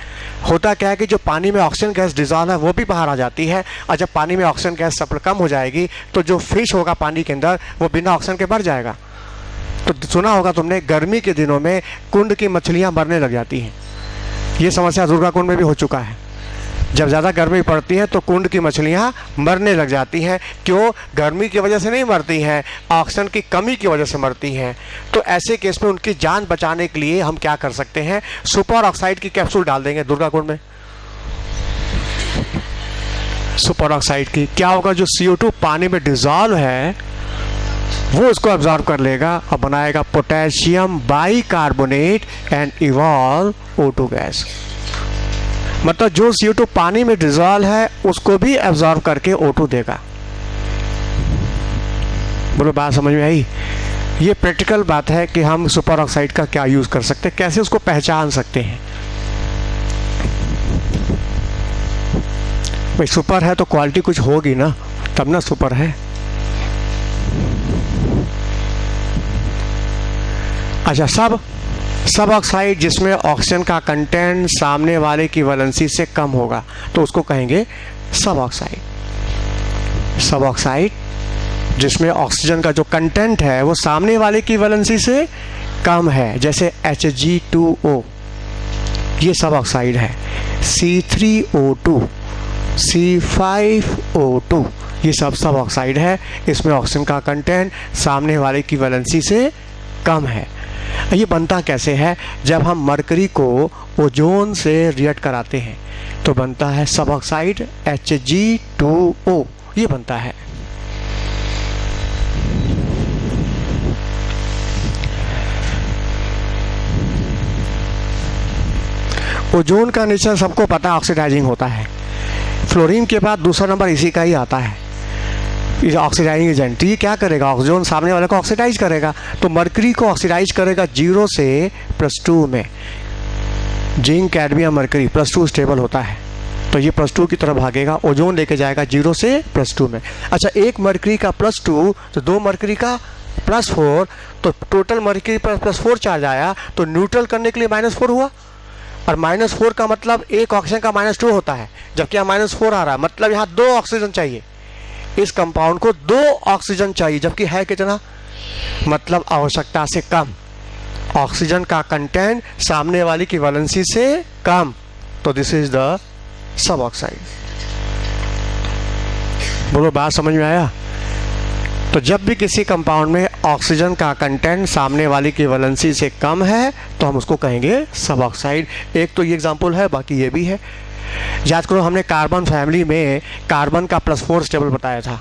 होता क्या है कि जो पानी में ऑक्सीजन गैस डिज़ोल्व है वो भी बाहर आ जाती है, और जब पानी में ऑक्सीजन गैस कम हो जाएगी तो जो फिश होगा पानी के अंदर वो बिना ऑक्सीजन के मर जाएगा। तो सुना होगा तुमने, गर्मी के दिनों में कुंड की मछलियाँ मरने लग जाती हैं। ये समस्या दुर्गा कुंड में भी हो चुका है। जब ज़्यादा गर्मी पड़ती है तो कुंड की मछलियाँ मरने लग जाती हैं। क्यों? गर्मी की वजह से नहीं मरती हैं, ऑक्सीजन की कमी की वजह से मरती हैं। तो ऐसे केस में उनकी जान बचाने के लिए हम क्या कर सकते हैं? सुपर ऑक्साइड की कैप्सूल डाल देंगे दुर्गा कुंड में। सुपर ऑक्साइड की क्या होगा? जो CO2 पानी में डिज़ोल्व है वो उसको अब्जॉर्ब कर लेगा और बनाएगा potassium bicarbonate and evolve O2 gas. मतलब जो CO2 पानी में डिज़ोल्व है उसको भी अब्जॉर्ब करके O2 देगा। बोलो बात समझ में आई? ये प्रैक्टिकल बात है कि हम सुपर ऑक्साइड का क्या यूज़ कर सकते हैं, कैसे उसको पहचान सकते हैं। भाई सुपर है तो क्वालिटी कुछ होगी ना, तब ना सुपर है। अच्छा, सब ऑक्साइड जिसमें ऑक्सीजन का कंटेंट सामने वाले की वैलेंसी से कम होगा तो उसको कहेंगे सब ऑक्साइड। सब ऑक्साइड जिसमें ऑक्सीजन का जो कंटेंट है वो सामने वाले की वैलेंसी से कम है, जैसे Hg2O, ये सब ऑक्साइड है। C3O2, C5O2, ये सब ऑक्साइड है। इसमें ऑक्सीजन का कंटेंट सामने वाले की वैलेंसी से कम है। ये बनता कैसे है? जब हम मरकरी को ओजोन से रिएक्ट कराते हैं तो बनता है सब ऑक्साइड Hg2O, ये बनता है। ओजोन का नेचर सबको पता, ऑक्सीडाइजिंग होता है। फ्लोरीन के बाद दूसरा नंबर इसी का ही आता है, इस ऑक्सीडाइजिंग एजेंट। ये क्या करेगा? ओजोन सामने वाले को ऑक्सीडाइज करेगा। तो मरकरी को ऑक्सीडाइज करेगा 0 से +2 में। जिंक, कैडमियम, मरकरी +2 स्टेबल होता है, तो ये +2 की तरफ भागेगा, ओजोन लेके जाएगा 0 से +2 में। अच्छा, एक मरकरी का +2 तो 2 मरकरी का +4, तो टोटल मरकरी पर +4 चार्ज आया, तो न्यूट्रल करने के लिए -4 हुआ। और -4 का मतलब एक ऑक्सीजन का -2 होता है, जबकि यहाँ -4 आ रहा है, मतलब यहाँ 2 ऑक्सीजन चाहिए। इस कंपाउंड को 2 ऑक्सीजन चाहिए, जबकि है कितना? मतलब आवश्यकता से कम। ऑक्सीजन का कंटेंट सामने वाली की वैलेंसी से कम, तो this is the sub oxide. बोलो बात समझ में आया? तो जब भी किसी कंपाउंड में ऑक्सीजन का कंटेंट सामने वाली की वैलेंसी से कम है तो हम उसको कहेंगे सब ऑक्साइड। एक तो ये एग्जांपल है, बाकी ये भी है। याद करो, हमने कार्बन फैमिली में कार्बन का +4 स्टेबल बताया था।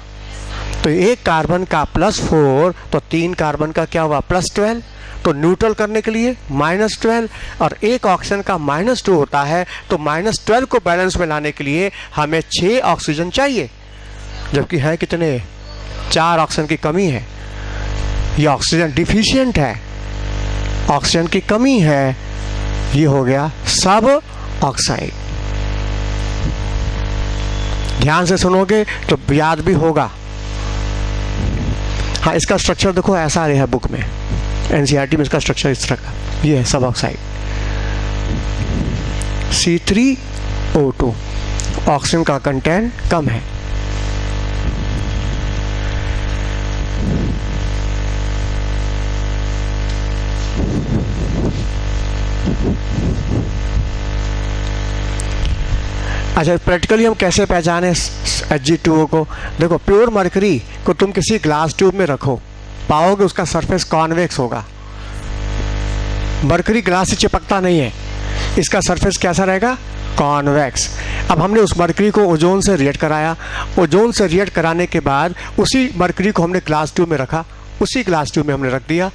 तो एक कार्बन का +4 तो 3 कार्बन का क्या हुआ? +12। तो न्यूट्रल करने के लिए -12, और एक ऑक्सीजन का -2 होता है, तो -12 को बैलेंस में लाने के लिए हमें 6 ऑक्सीजन चाहिए, जबकि है कितने? 4 ऑक्सीजन की कमी है। ये ऑक्सीजन डिफिशिएंट है, ऑक्सीजन की कमी है। ये हो गया सब ऑक्साइड। ध्यान से सुनोगे तो याद भी होगा। हाँ, इसका स्ट्रक्चर देखो, ऐसा है बुक में, NCERT में इसका स्ट्रक्चर इस तरह का। ये है सब ऑक्साइड। C3O2, ऑक्सीजन का कंटेंट कम है। अच्छा, प्रैक्टिकली हम कैसे पहचाने Hg2O को? देखो, प्योर मरकरी को तुम किसी ग्लास ट्यूब में रखो, पाओगे उसका सरफेस कॉन्वेक्स होगा। मरकरी ग्लास से चिपकता नहीं है, इसका सरफेस कैसा रहेगा? कॉन्वेक्स। अब हमने उस मरकरी को ओजोन से रिएक्ट कराया, ओजोन से रिएक्ट कराने के बाद उसी मरकरी को हमने ग्लास ट्यूब में रखा, उसी ग्लास ट्यूब में हमने रख दिया।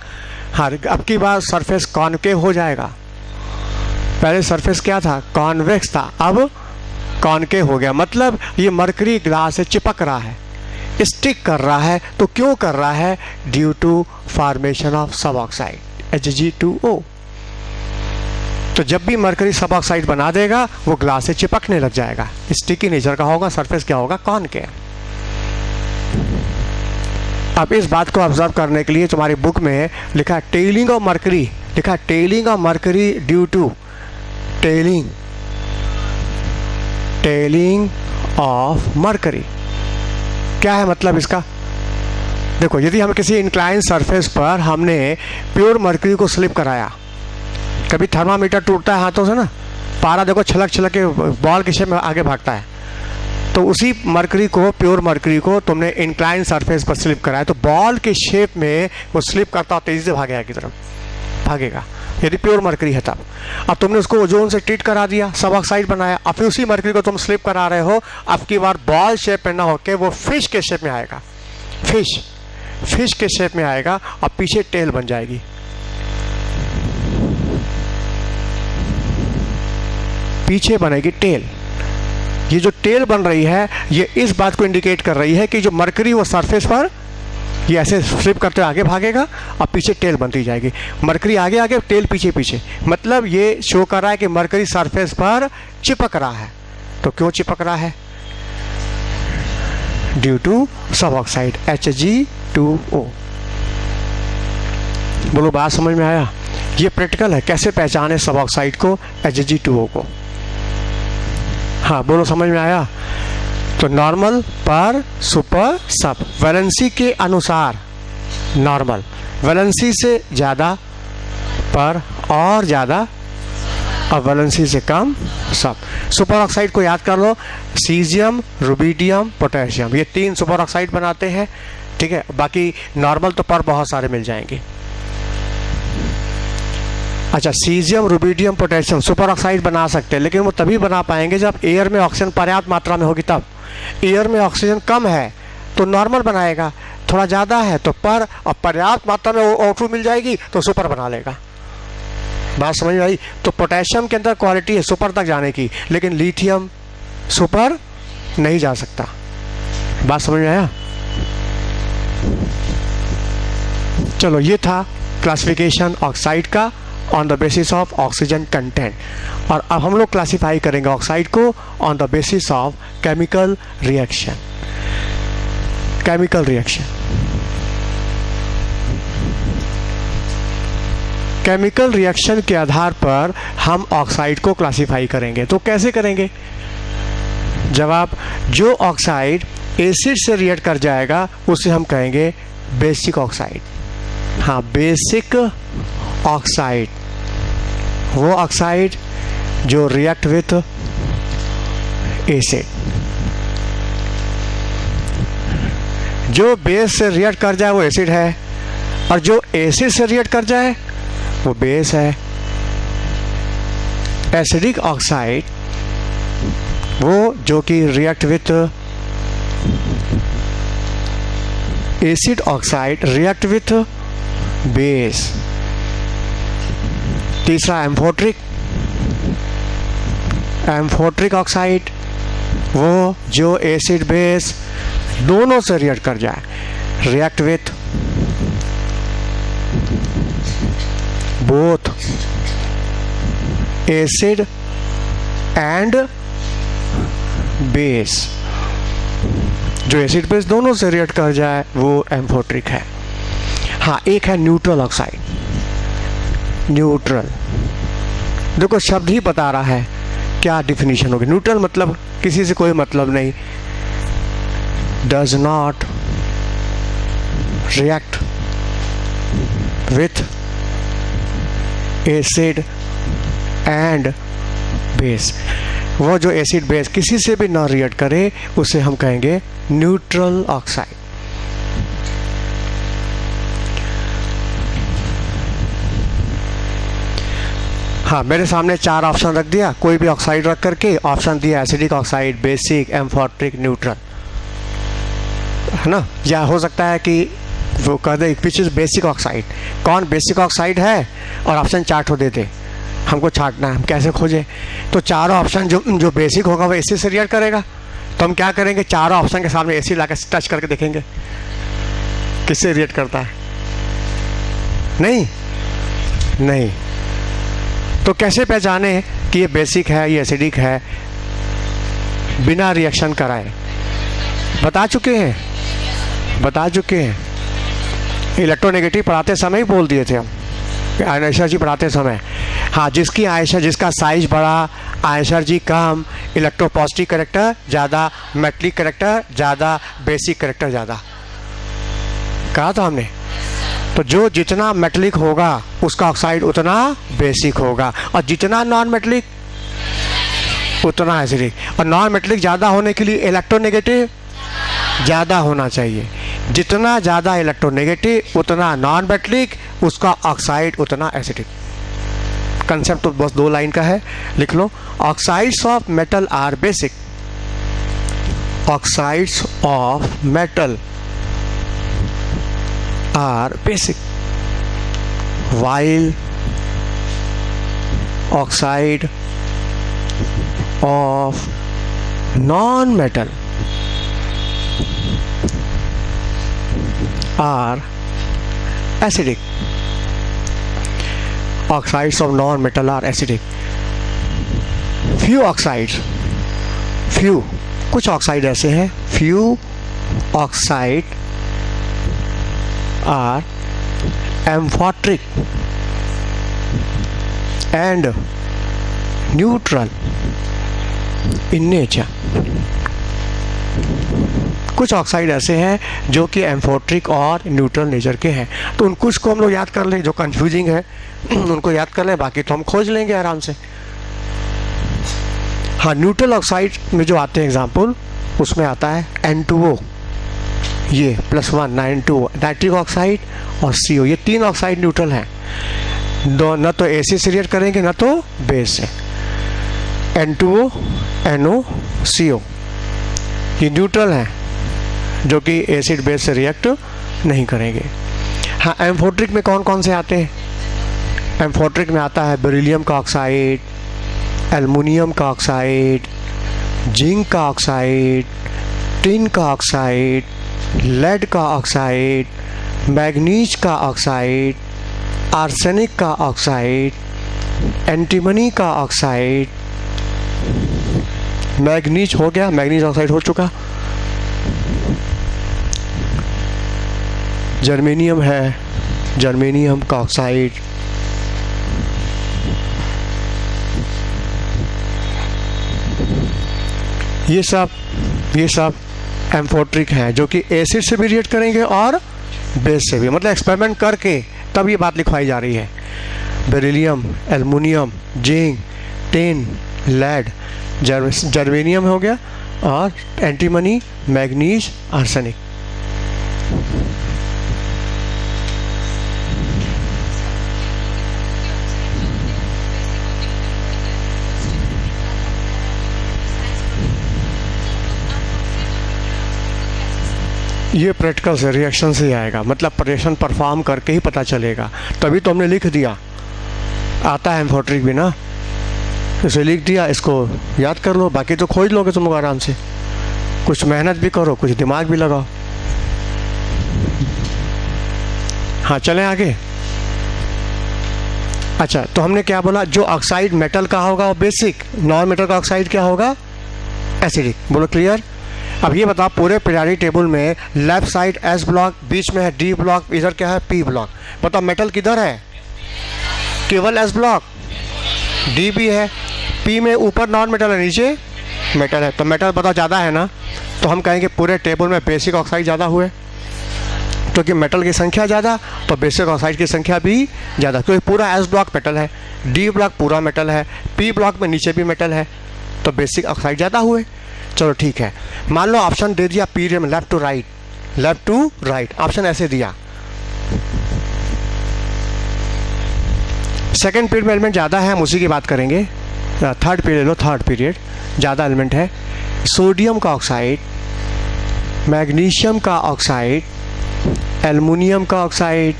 हाँ, अब की बार सरफेस कॉन्केव हो जाएगा। पहले सरफेस क्या था? कॉन्वेक्स था, अब कॉन्केव हो गया। मतलब ये मरकरी ग्लास से चिपक रहा है, स्टिक कर रहा है। तो क्यों कर रहा है? ड्यू टू फॉर्मेशन ऑफ सब ऑक्साइड Hg2O। तो जब भी मरकरी सब ऑक्साइड बना देगा वो ग्लास से चिपकने लग जाएगा, स्टिकी नेचर का होगा, सरफेस क्या होगा? कॉन्केव। अब इस बात को ऑब्जर्व करने के लिए तुम्हारी बुक में लिखा है टेलिंग ऑफ मरकरी, लिखा है tailing of mercury due to tailing of mercury. क्या है मतलब इसका? देखो, यदि हम किसी इंक्लाइन सरफेस पर हमने प्योर मरकरी को स्लिप कराया, कभी थर्मामीटर टूटता है हाथों से ना, पारा देखो छलक छलक के बॉल के शेप में आगे भागता है, तो उसी मरकरी को, प्योर मरकरी को तुमने इंक्लाइन सरफेस पर स्लिप कराया तो बॉल के शेप में वो स्लिप करता और तेजी से भागेगा की तरफ भागेगा, यदि प्योर मरकरी है तब। अब तुमने उसको ओजोन से ट्रीट करा दिया, सब ऑक्साइड बनाया, अब फिर उसी मरकरी को तुम स्लिप करा रहे हो, अब की बार बॉल शेप में ना होके वो फिश के शेप में आएगा, फिश के शेप में आएगा और पीछे टेल बन जाएगी। पीछे बनेगी टेल। ये जो टेल बन रही है ये इस बात को इंडिकेट कर रही है कि जो मरकरी वो सरफेस पर ये ऐसे स्लिप करते आगे भागेगा और पीछे टेल बनती जाएगी। मरकरी आगे आगे, टेल पीछे पीछे, मतलब ये शो कर रहा है कि मरकरी सरफेस पर चिपक रहा है। तो क्यों चिपक रहा है? ड्यू टू सब ऑक्साइड Hg2O। बोलो, बात समझ में आया? ये प्रैक्टिकल है, कैसे पहचाने सब ऑक्साइड को, Hg2O को। हाँ, बोलो, समझ में आया? तो नॉर्मल, पर, सुपर, सब, वैलेंसी के अनुसार नॉर्मल, वैलेंसी से ज़्यादा पर और ज़्यादा, और वैलेंसी से कम सब। सुपर ऑक्साइड को याद कर लो, सीजियम, रुबिडियम, पोटेशियम, ये 3 सुपर ऑक्साइड बनाते हैं, ठीक है। बाकी नॉर्मल तो पर बहुत सारे मिल जाएंगे। अच्छा, caesium, rubidium, potassium super oxide बना सकते हैं, लेकिन वो तभी बना पाएंगे जब एयर में ऑक्सीजन पर्याप्त मात्रा में होगी तब। एयर में ऑक्सीजन कम है तो नॉर्मल बनाएगा, थोड़ा ज़्यादा है तो पर, और पर्याप्त मात्रा में O2 मिल जाएगी तो सुपर बना लेगा। बात समझ में आई? तो पोटेशियम के अंदर क्वालिटी है सुपर तक जाने की, लेकिन लिथियम सुपर नहीं जा सकता। बात समझ में आया? चलो, ये था क्लासिफिकेशन ऑक्साइड का on the basis of oxygen content. और अब हम लोग क्लासिफाई करेंगे ऑक्साइड को on the basis of chemical reaction. Chemical reaction, chemical reaction के आधार पर हम ऑक्साइड को क्लासिफाई करेंगे। तो कैसे करेंगे? जवाब, जो ऑक्साइड एसिड से रिएक्ट कर जाएगा उसे हम कहेंगे बेसिक ऑक्साइड। हाँ, बेसिक ऑक्साइड, वो ऑक्साइड जो रिएक्ट विथ एसिड, जो बेस से रिएक्ट कर जाए वो एसिड है, और जो एसिड से रिएक्ट कर जाए वो बेस है। एसिडिक ऑक्साइड वो जो कि react with acid oxide, react with base. तीसरा एम्फोट्रिक, एम्फोट्रिक ऑक्साइड वो जो एसिड बेस दोनों से रिएक्ट कर जाए, react with both acid and base, जो एसिड बेस दोनों से रिएक्ट कर जाए वो एम्फोट्रिक है। हाँ, एक है न्यूट्रल ऑक्साइड। न्यूट्रल, देखो शब्द ही बता रहा है क्या डिफिनीशन होगी। न्यूट्रल मतलब किसी से कोई मतलब नहीं, does not react with acid and base. वो जो एसिड बेस किसी से भी ना रिएक्ट करे उसे हम कहेंगे न्यूट्रल ऑक्साइड। हाँ, मेरे सामने 4 ऑप्शन रख दिया, कोई भी ऑक्साइड रख करके ऑप्शन दिया एसिडिक ऑक्साइड, बेसिक, एम्फोर्टिक, न्यूट्रल, है ना। या हो सकता है कि वो कह दे विच इज बेसिक ऑक्साइड, कौन बेसिक ऑक्साइड है, और ऑप्शन 4 ठो दे दे, हमको छांटना है, हम कैसे खोजें। तो चारों ऑप्शन जो बेसिक होगा वो एसिड से रिएक्ट करेगा। तो हम क्या करेंगे, चारों ऑप्शन के सामने एसिड लाकर टच करके देखेंगे किससे रिएक्ट करता है। नहीं। तो कैसे पहचाने कि ये बेसिक है, ये एसिडिक है, बिना रिएक्शन कराए? बता चुके हैं। इलेक्ट्रोनेगेटिव पढ़ाते समय ही बोल दिए थे हम, आयशर जी पढ़ाते समय। हाँ, जिसका साइज बड़ा, आयशर जी कम, इलेक्ट्रोपॉजिटिव कैरेक्टर ज़्यादा, मेटलिक कैरेक्टर ज़्यादा, बेसिक कैरेक्टर ज़्यादा, कहा था हमने। तो जो जितना मेटलिक होगा उसका ऑक्साइड उतना बेसिक होगा, और जितना नॉन मेटलिक उतना एसिडिक। और नॉन मेटलिक ज़्यादा होने के लिए इलेक्ट्रोनेगेटिव ज़्यादा होना चाहिए। जितना ज़्यादा इलेक्ट्रोनेगेटिव उतना नॉन मेटलिक, उसका ऑक्साइड उतना एसिडिक। कंसेप्ट तो बस 2 लाइन का है, लिख लो। Oxides of metal are basic, ऑक्साइड्स ऑफ मेटल are basic, while oxide of non-metal are acidic. Oxides of non-metal are acidic. कुछ ऑक्साइड ऐसे हैं, few oxide are amphoteric and neutral in nature. कुछ ऑक्साइड ऐसे हैं जो कि एम्फोट्रिक और न्यूट्रल नेचर के हैं। तो उन कुछ को हम लोग याद कर लें, जो कंफ्यूजिंग है उनको याद कर लें, बाकी तो हम खोज लेंगे आराम से। हाँ, न्यूट्रल ऑक्साइड में जो आते हैं एग्जाम्पल, उसमें आता है N2O, ये +1 N2O, नाइट्रिक ऑक्साइड और CO, ये 3 ऑक्साइड न्यूट्रल हैं। न तो एसिड से रिएक्ट करेंगे न तो बेस से। N2O, NO, CO ये न्यूट्रल हैं, जो कि एसिड बेस से रिएक्ट नहीं करेंगे। हाँ, एम्फोट्रिक में कौन कौन से आते हैं? एम्फोट्रिक में आता है बेरिलियम का ऑक्साइड, एल्युमिनियम का ऑक्साइड, जिंक का ऑक्साइड, टिन का ऑक्साइड, लेड का ऑक्साइड, मैग्नीज का ऑक्साइड, आर्सेनिक का ऑक्साइड, एंटीमनी का ऑक्साइड। मैग्नीज हो गया, मैग्नीज ऑक्साइड हो चुका। जर्मेनियम है, जर्मेनियम का ऑक्साइड। ये सब एम्फोट्रिक हैं, जो कि एसिड से भी रिएक्ट करेंगे और बेस से भी। मतलब एक्सपेरिमेंट करके तब ये बात लिखवाई जा रही है। Beryllium, aluminium, zinc, tin, lead, germanium हो गया, और एंटीमनी, मैग्नीज, आर्सेनिक। ये प्रैक्टिकल से, रिएक्शन से ही आएगा, मतलब रिएक्शन परफॉर्म करके ही पता चलेगा। तभी तो हमने लिख दिया, आता है एम्फोट्रिक भी ना, इसे लिख दिया, इसको याद कर लो, बाकी तो खोज लोगे तुम लोग आराम से। कुछ मेहनत भी करो, कुछ दिमाग भी लगाओ। हाँ, चलें आगे। अच्छा, तो हमने क्या बोला, जो ऑक्साइड मेटल का होगा वो बेसिक, नॉन मेटल का ऑक्साइड क्या होगा, एसिडिक। बोलो क्लियर। अब ये बताओ, पूरे पीरियोडिक टेबल में लेफ्ट साइड S ब्लॉक, बीच में है D ब्लॉक, इधर क्या है P ब्लॉक। बताओ मेटल किधर है, केवल S ब्लॉक, D भी है, P में ऊपर नॉन मेटल है, नीचे मेटल है। तो मेटल बताओ ज़्यादा है ना, तो हम कहेंगे पूरे टेबल में बेसिक ऑक्साइड ज़्यादा हुए, क्योंकि मेटल की संख्या ज़्यादा तो बेसिक ऑक्साइड की संख्या भी ज़्यादा। क्योंकि पूरा S ब्लॉक मेटल है, D ब्लॉक पूरा मेटल है, P ब्लॉक में नीचे भी मेटल है, तो बेसिक ऑक्साइड ज़्यादा हुए। चलो ठीक है, मान लो ऑप्शन दे दिया पीरियड में लेफ्ट टू राइट, ऑप्शन ऐसे दिया। सेकेंड पीरियड में एलिमेंट ज़्यादा है, हम उसी की बात करेंगे। थर्ड पीरियड ले लो, थर्ड पीरियड ज़्यादा एलिमेंट है। सोडियम का ऑक्साइड, मैग्नीशियम का ऑक्साइड, एल्युमिनियम का ऑक्साइड,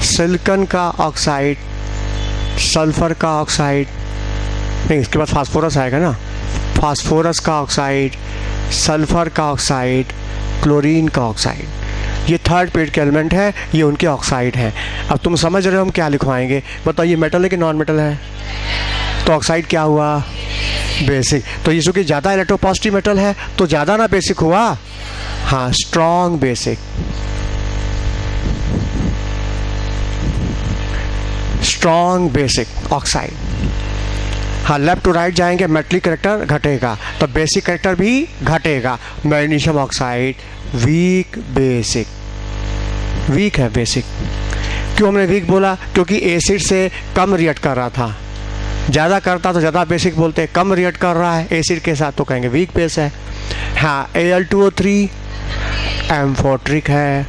सिलिकॉन का ऑक्साइड, सल्फर का ऑक्साइड, नहीं इसके बाद फास्फोरस आएगा ना, फास्फोरस का ऑक्साइड, सल्फर का ऑक्साइड, क्लोरीन का ऑक्साइड, ये थर्ड पीरियड के एलिमेंट है, ये उनके ऑक्साइड हैं। अब तुम समझ रहे हो हम क्या लिखवाएंगे, बताओ ये मेटल है कि नॉन मेटल है? तो ऑक्साइड क्या हुआ? बेसिक। तो ये चूँकि ज़्यादा इलेक्ट्रोपॉजिटिव मेटल है तो ज़्यादा ना बेसिक हुआ, हाँ strong basic, strong basic oxide. हाँ लेफ्ट टू राइट जाएंगे, मेटलिक करेक्टर घटेगा तो बेसिक करेक्टर भी घटेगा। Magnesium oxide weak basic, weak है बेसिक। क्यों हमने वीक बोला? क्योंकि एसिड से कम रिएक्ट कर रहा था, ज़्यादा करता तो ज़्यादा बेसिक बोलते, कम रिएक्ट कर रहा है एसिड के साथ तो कहेंगे वीक बेस है। हाँ Al2O3 एम्फोट्रिक है,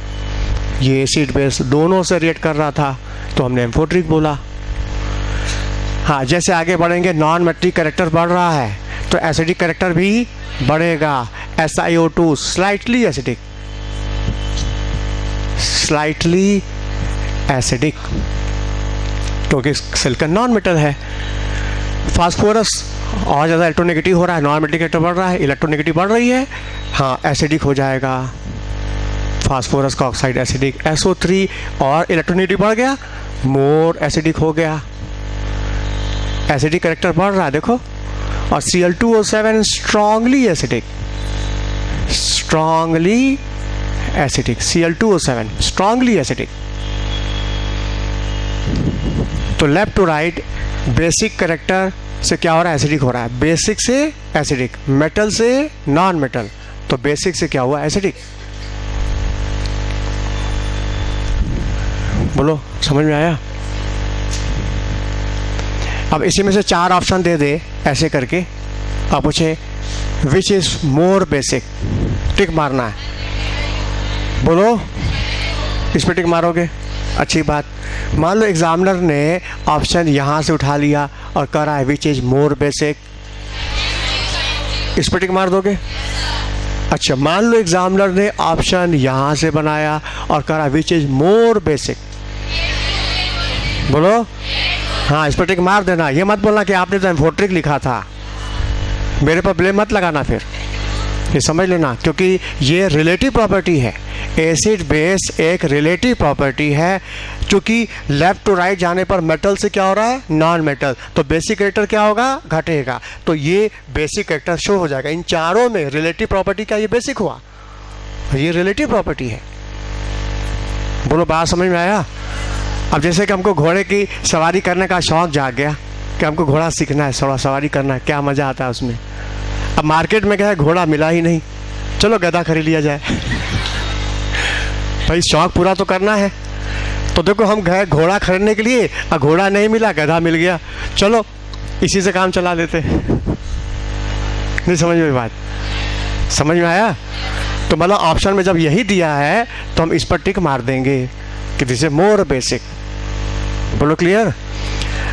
ये एसिड बेस दोनों से रिएक्ट कर रहा था तो हमने एम्फोट्रिक बोला। हाँ जैसे आगे बढ़ेंगे नॉन मेट्रिक करेक्टर बढ़ रहा है तो एसिडिक करेक्टर भी बढ़ेगा। SiO2 slightly acidic, slightly acidic क्योंकि सिलिकॉन नॉन मेटल है। फास्फोरस और ज़्यादा इलेक्ट्रोनेगेटिव हो रहा है, नॉन मेटलिक करेक्टर बढ़ रहा है, इलेक्ट्रोनेगेटिव बढ़ रही है, हाँ एसिडिक हो जाएगा। फास्फोरस का ऑक्साइड एसिडिक, SO3 और इलेक्ट्रोनेगेटिव बढ़ गया, मोर एसिडिक हो गया, एसिडिक करेक्टर बढ़ रहा है देखो। और Cl2O7 strongly acidic, strongly acidic, Cl2O7 strongly acidic. तो left to right basic character से क्या हो रहा है? एसिडिक हो रहा है। बेसिक से एसिडिक, मेटल से नॉन मेटल, तो बेसिक से क्या हुआ? एसिडिक। बोलो समझ में आया? अब इसी में से 4 ऑप्शन दे दे ऐसे करके, आप पूछे विच इज मोर बेसिक, टिक मारना है। बोलो इस पर टिक मारोगे, अच्छी बात। मान लो एग्जामिनर ने ऑप्शन यहाँ से उठा लिया और कह रहा है विच इज मोर बेसिक, इस पर टिक मार दोगे? अच्छा मान लो एग्जामिनर ने ऑप्शन यहाँ से बनाया और कह रहा है विच इज मोर बेसिक, बोलो हाँ इस पर टिक मार देना। ये मत बोलना कि आपने तो एम्फोट्रिक लिखा था, मेरे पर ब्लेम मत लगाना फिर, ये समझ लेना क्योंकि ये रिलेटिव प्रॉपर्टी है। एसिड बेस एक रिलेटिव प्रॉपर्टी है, क्योंकि लेफ्ट टू राइट जाने पर मेटल से क्या हो रहा है? नॉन मेटल, तो बेसिक करेक्टर क्या होगा? घटेगा, तो ये बेसिक करेक्टर शो हो जाएगा। इन चारों में रिलेटिव प्रॉपर्टी क्या ये बेसिक हुआ? ये रिलेटिव प्रॉपर्टी है। बोलो बात समझ में आया? अब जैसे कि हमको घोड़े की सवारी करने का शौक़ जाग गया कि हमको घोड़ा सीखना है, थोड़ा सवारी करना है, क्या मज़ा आता है उसमें। अब मार्केट में गए घोड़ा मिला ही नहीं, चलो गधा खरीद लिया जाए भाई शौक़ पूरा तो करना है। तो देखो हम गए घोड़ा खरीदने के लिए, अब घोड़ा नहीं मिला, गधा मिल गया, चलो इसी से काम चला लेते। नहीं समझ में बात? समझ में आया? तो मतलब ऑप्शन में जब यही दिया है तो हम इस पर टिक मार देंगे कि दिस इज मोर बेसिक। बोलो क्लियर?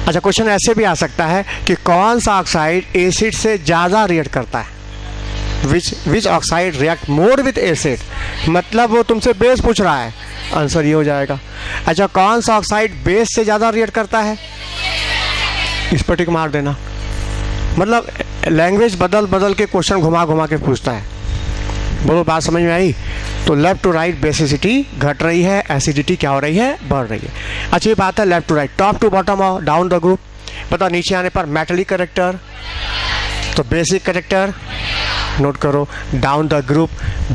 अच्छा क्वेश्चन ऐसे भी आ सकता है कि कौन सा ऑक्साइड एसिड से ज़्यादा रिएक्ट करता है? विच oxide react more with acid, मतलब वो तुमसे बेस पूछ रहा है, आंसर ये हो जाएगा। अच्छा कौन सा ऑक्साइड बेस से ज़्यादा रिएक्ट करता है? इस पर टिक मार देना। मतलब लैंग्वेज बदल बदल के क्वेश्चन घुमा घुमा के पूछता है। बोलो बात समझ में आई? तो लेफ्ट टू राइट बेसिसिटी घट रही है, एसिडिटी क्या हो रही है? बढ़ रही है। अच्छी बात है। Left to right, top to bottom और डाउन द ग्रुप। पता नीचे आने पर मेटलिक करेक्टर, तो बेसिक करेक्टर नोट करो, down the group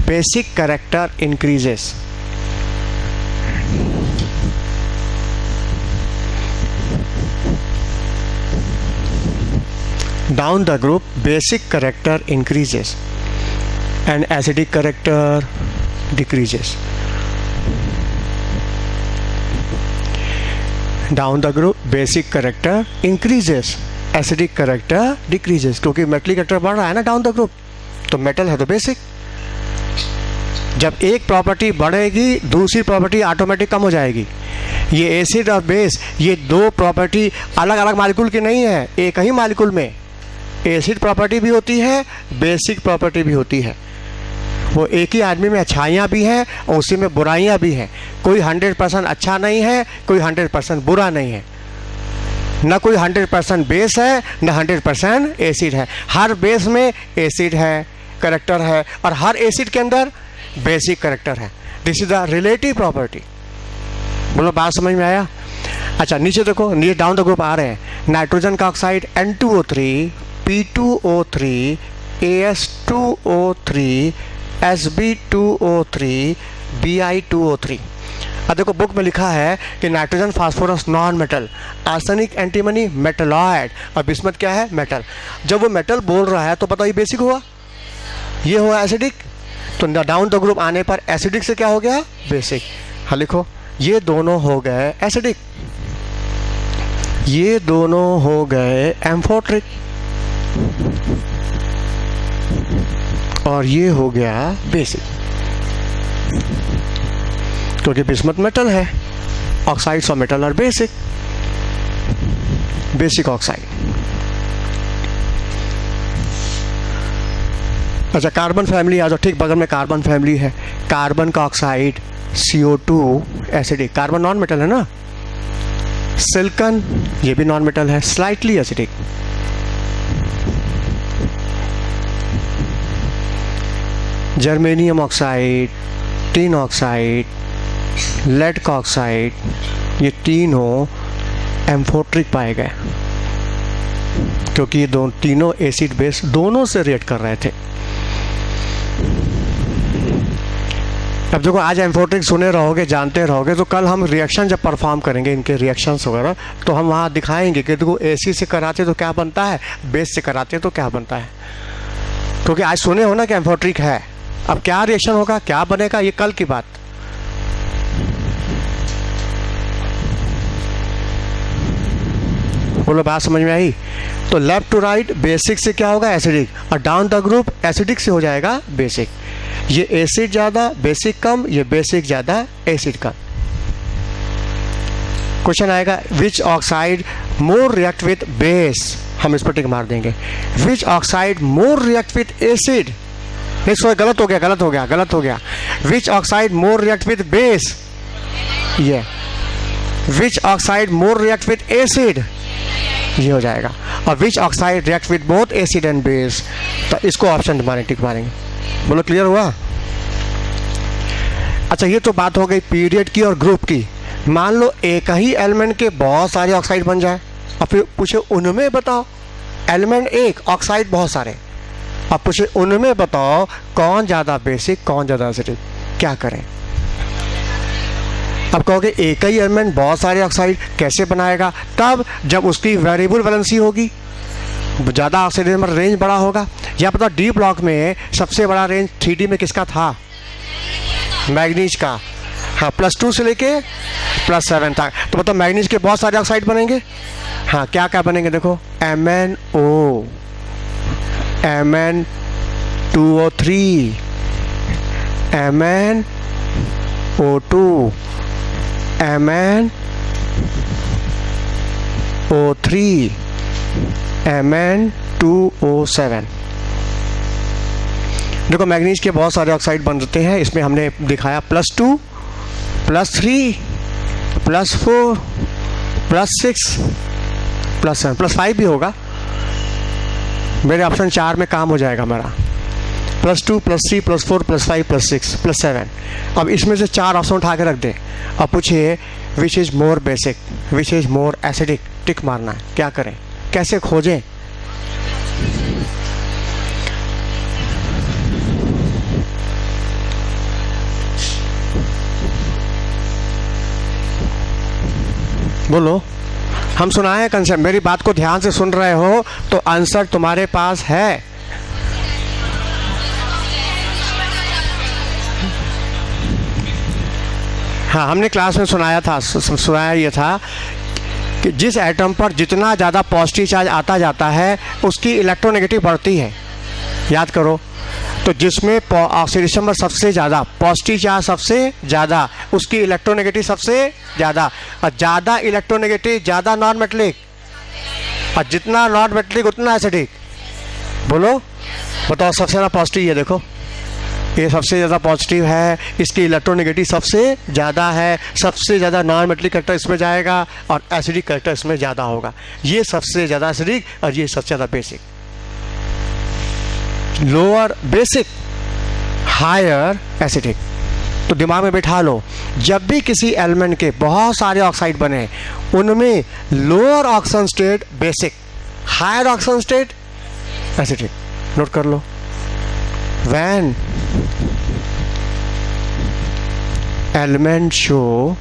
basic character increases. Down the group basic character increases and acidic character decreases. Down the group basic character increases acidic character decreases, क्योंकि metallic character बढ़ रहा है ना down the group, तो metal है तो basic. जब एक प्रॉपर्टी बढ़ेगी दूसरी प्रॉपर्टी ऑटोमेटिक कम हो जाएगी। ये एसिड और बेस, ये दो प्रॉपर्टी अलग अलग मॉलिक्यूल की नहीं है, एक ही मॉलिक्यूल में एसिड प्रॉपर्टी भी होती है, बेसिक प्रॉपर्टी भी होती है। वो एक ही आदमी में अच्छाइयाँ भी हैं और उसी में बुराइयाँ भी हैं। कोई 100% अच्छा नहीं है, कोई 100% बुरा नहीं है, न कोई 100% बेस है न 100% एसिड है। हर बेस में एसिड है, करेक्टर है, और हर एसिड के अंदर बेसिक करेक्टर है। This is the relative property. बोलो बात समझ में आया? अच्छा नीचे देखो, नीचे डाउन द ग्रुप आ रहे हैं। नाइट्रोजन का oxide N2O3, P2O3, AS2O3, Sb2O3, Bi2O3। अब देखो बुक में लिखा है कि nitrogen phosphorus non metal, arsenic antimony metalloid, और बिस्मथ क्या है? मेटल। जब वो मेटल बोल रहा है तो पता ये बेसिक हुआ, ये हुआ एसिडिक। तो डाउन द ग्रुप आने पर एसिडिक से क्या हो गया? बेसिक। हाँ लिखो, ये दोनों हो गए एसिडिक, ये दोनों हो गए एम्फोट्रिक, और ये हो गया बेसिक, क्योंकि बिस्मथ मेटल है, ऑक्साइड्स ऑफ मेटल और बेसिक, बेसिक ऑक्साइड। अच्छा कार्बन फैमिली आ जाओ, ठीक बगल में कार्बन फैमिली है। कार्बन का oxide CO2 acidic, carbon non metal है ना। सिलिकॉन ये भी नॉन मेटल है, slightly acidic. Germanium oxide, tin oxide, lead का ऑक्साइड, ये तीनों एम्फोट्रिक पाए गए, क्योंकि ये तीनों एसिड बेस दोनों से रिएक्ट कर रहे थे। अब देखो आज एम्फोट्रिक सुने रहोगे, जानते रहोगे, तो कल हम रिएक्शन जब परफॉर्म करेंगे, इनके रिएक्शंस वगैरह, तो हम वहाँ दिखाएंगे कि देखो एसिड से कराते तो क्या बनता है, बेस से कराते तो क्या बनता है। क्योंकि आज सुने हो ना कि एम्फोट्रिक है, अब क्या रिएक्शन होगा, क्या बनेगा, ये कल की बात। बोलो बात समझ में आई? तो लेफ्ट टू राइट बेसिक से क्या होगा? एसिडिक, और डाउन द ग्रुप एसिडिक से हो जाएगा बेसिक। ये एसिड ज़्यादा बेसिक कम, ये बेसिक ज़्यादा एसिड कम। क्वेश्चन आएगा which oxide more react with base, हम इस पर टिक मार देंगे। Which oxide more react with acid, नहीं सॉरी गलत हो गया। Which oxide more react with base, ये which oxide more react with acid, ये हो जाएगा। और which oxide react with both acid and base, तो इसको ऑप्शन मारेंगे, टिक मारेंगे। बोलो क्लियर हुआ? अच्छा ये तो बात हो गई पीरियड की और ग्रुप की। मान लो एक ही एलिमेंट के बहुत सारे ऑक्साइड बन जाए, और फिर पूछे उनमें बताओ, एलिमेंट एक ऑक्साइड बहुत सारे, अब पूछे उनमें बताओ कौन ज़्यादा बेसिक कौन ज़्यादा एसिडिक, क्या करें? अब कहोगे एक ही एलिमेंट बहुत सारे ऑक्साइड कैसे बनाएगा? तब जब उसकी वेरिएबल वैलेंसी होगी, ज़्यादा ऑक्सीजन में रेंज बड़ा होगा। या पता डी ब्लॉक में सबसे बड़ा रेंज 3D में किसका था? मैग्नीज का, हाँ +2 से लेके +7 तक। तो मतलब मैग्नीज के बहुत सारे ऑक्साइड बनेंगे। हाँ क्या क्या बनेंगे देखो, MnO, Mn2O3, MnO2, MnO3, Mn2O7। देखो मैग्नीज के बहुत सारे ऑक्साइड बनते हैं, इसमें हमने दिखाया +2, +3, +4, +6, +7, +5 भी होगा। मेरे ऑप्शन 4 में काम हो जाएगा मेरा, +2, +3, +4, +5, +6, +7। अब इसमें से 4 ऑप्शन उठा के रख दें। अब पूछिए which is more basic, which is more acidic, tick मारना है। क्या करें, कैसे खोजें? बोलो, हम सुनाए कंसेप्ट, मेरी बात को ध्यान से सुन रहे हो तो आंसर तुम्हारे पास है। हाँ हमने क्लास में सुनाया था, सुनाया ये था कि जिस एटम पर जितना ज़्यादा पॉजिटिव चार्ज आता जाता है उसकी इलेक्ट्रोनेगेटिव बढ़ती है। याद करो, तो जिसमें ऑक्सीडेशन पर सबसे ज़्यादा पॉजिटिव चार्ज सबसे ज़्यादा, उसकी इलेक्ट्रोनेगेटिव सबसे ज़्यादा, और ज़्यादा इलेक्ट्रोनेगेटिव ज़्यादा नॉन मेटलिक, और जितना नॉन मेटलिक उतना एसिडिक। बोलो, बताओ सबसे ज़्यादा पॉजिटिव, ये देखो ये सबसे ज़्यादा पॉजिटिव है, इसकी इलेक्ट्रोनेगेटिव सबसे ज़्यादा है, सबसे ज़्यादा नॉन मेटलिक करेक्टर इसमें जाएगा और एसिडिक करेक्टर इसमें ज़्यादा होगा। ये सबसे ज़्यादा एसिडिक और ये सबसे ज़्यादा basic. Lower basic, higher acidic. तो दिमाग में बैठा लो, जब भी किसी एलिमेंट के बहुत सारे ऑक्साइड बने उनमें lower oxygen state basic, higher oxygen state acidic. Note कर लो, when elements show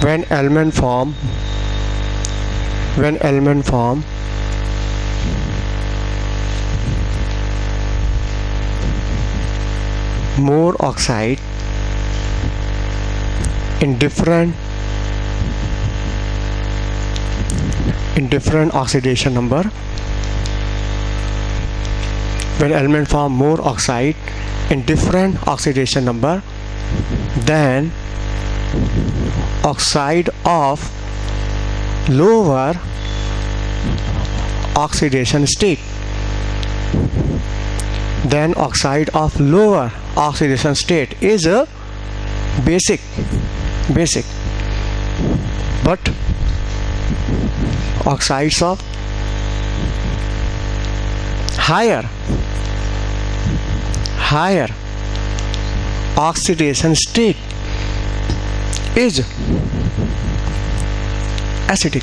when element form more oxide in different oxidation number, when element form more oxide in different oxidation number, then oxide of lower oxidation state, then oxide of lower oxidation state is a basic, but oxides of higher oxidation state is acidic।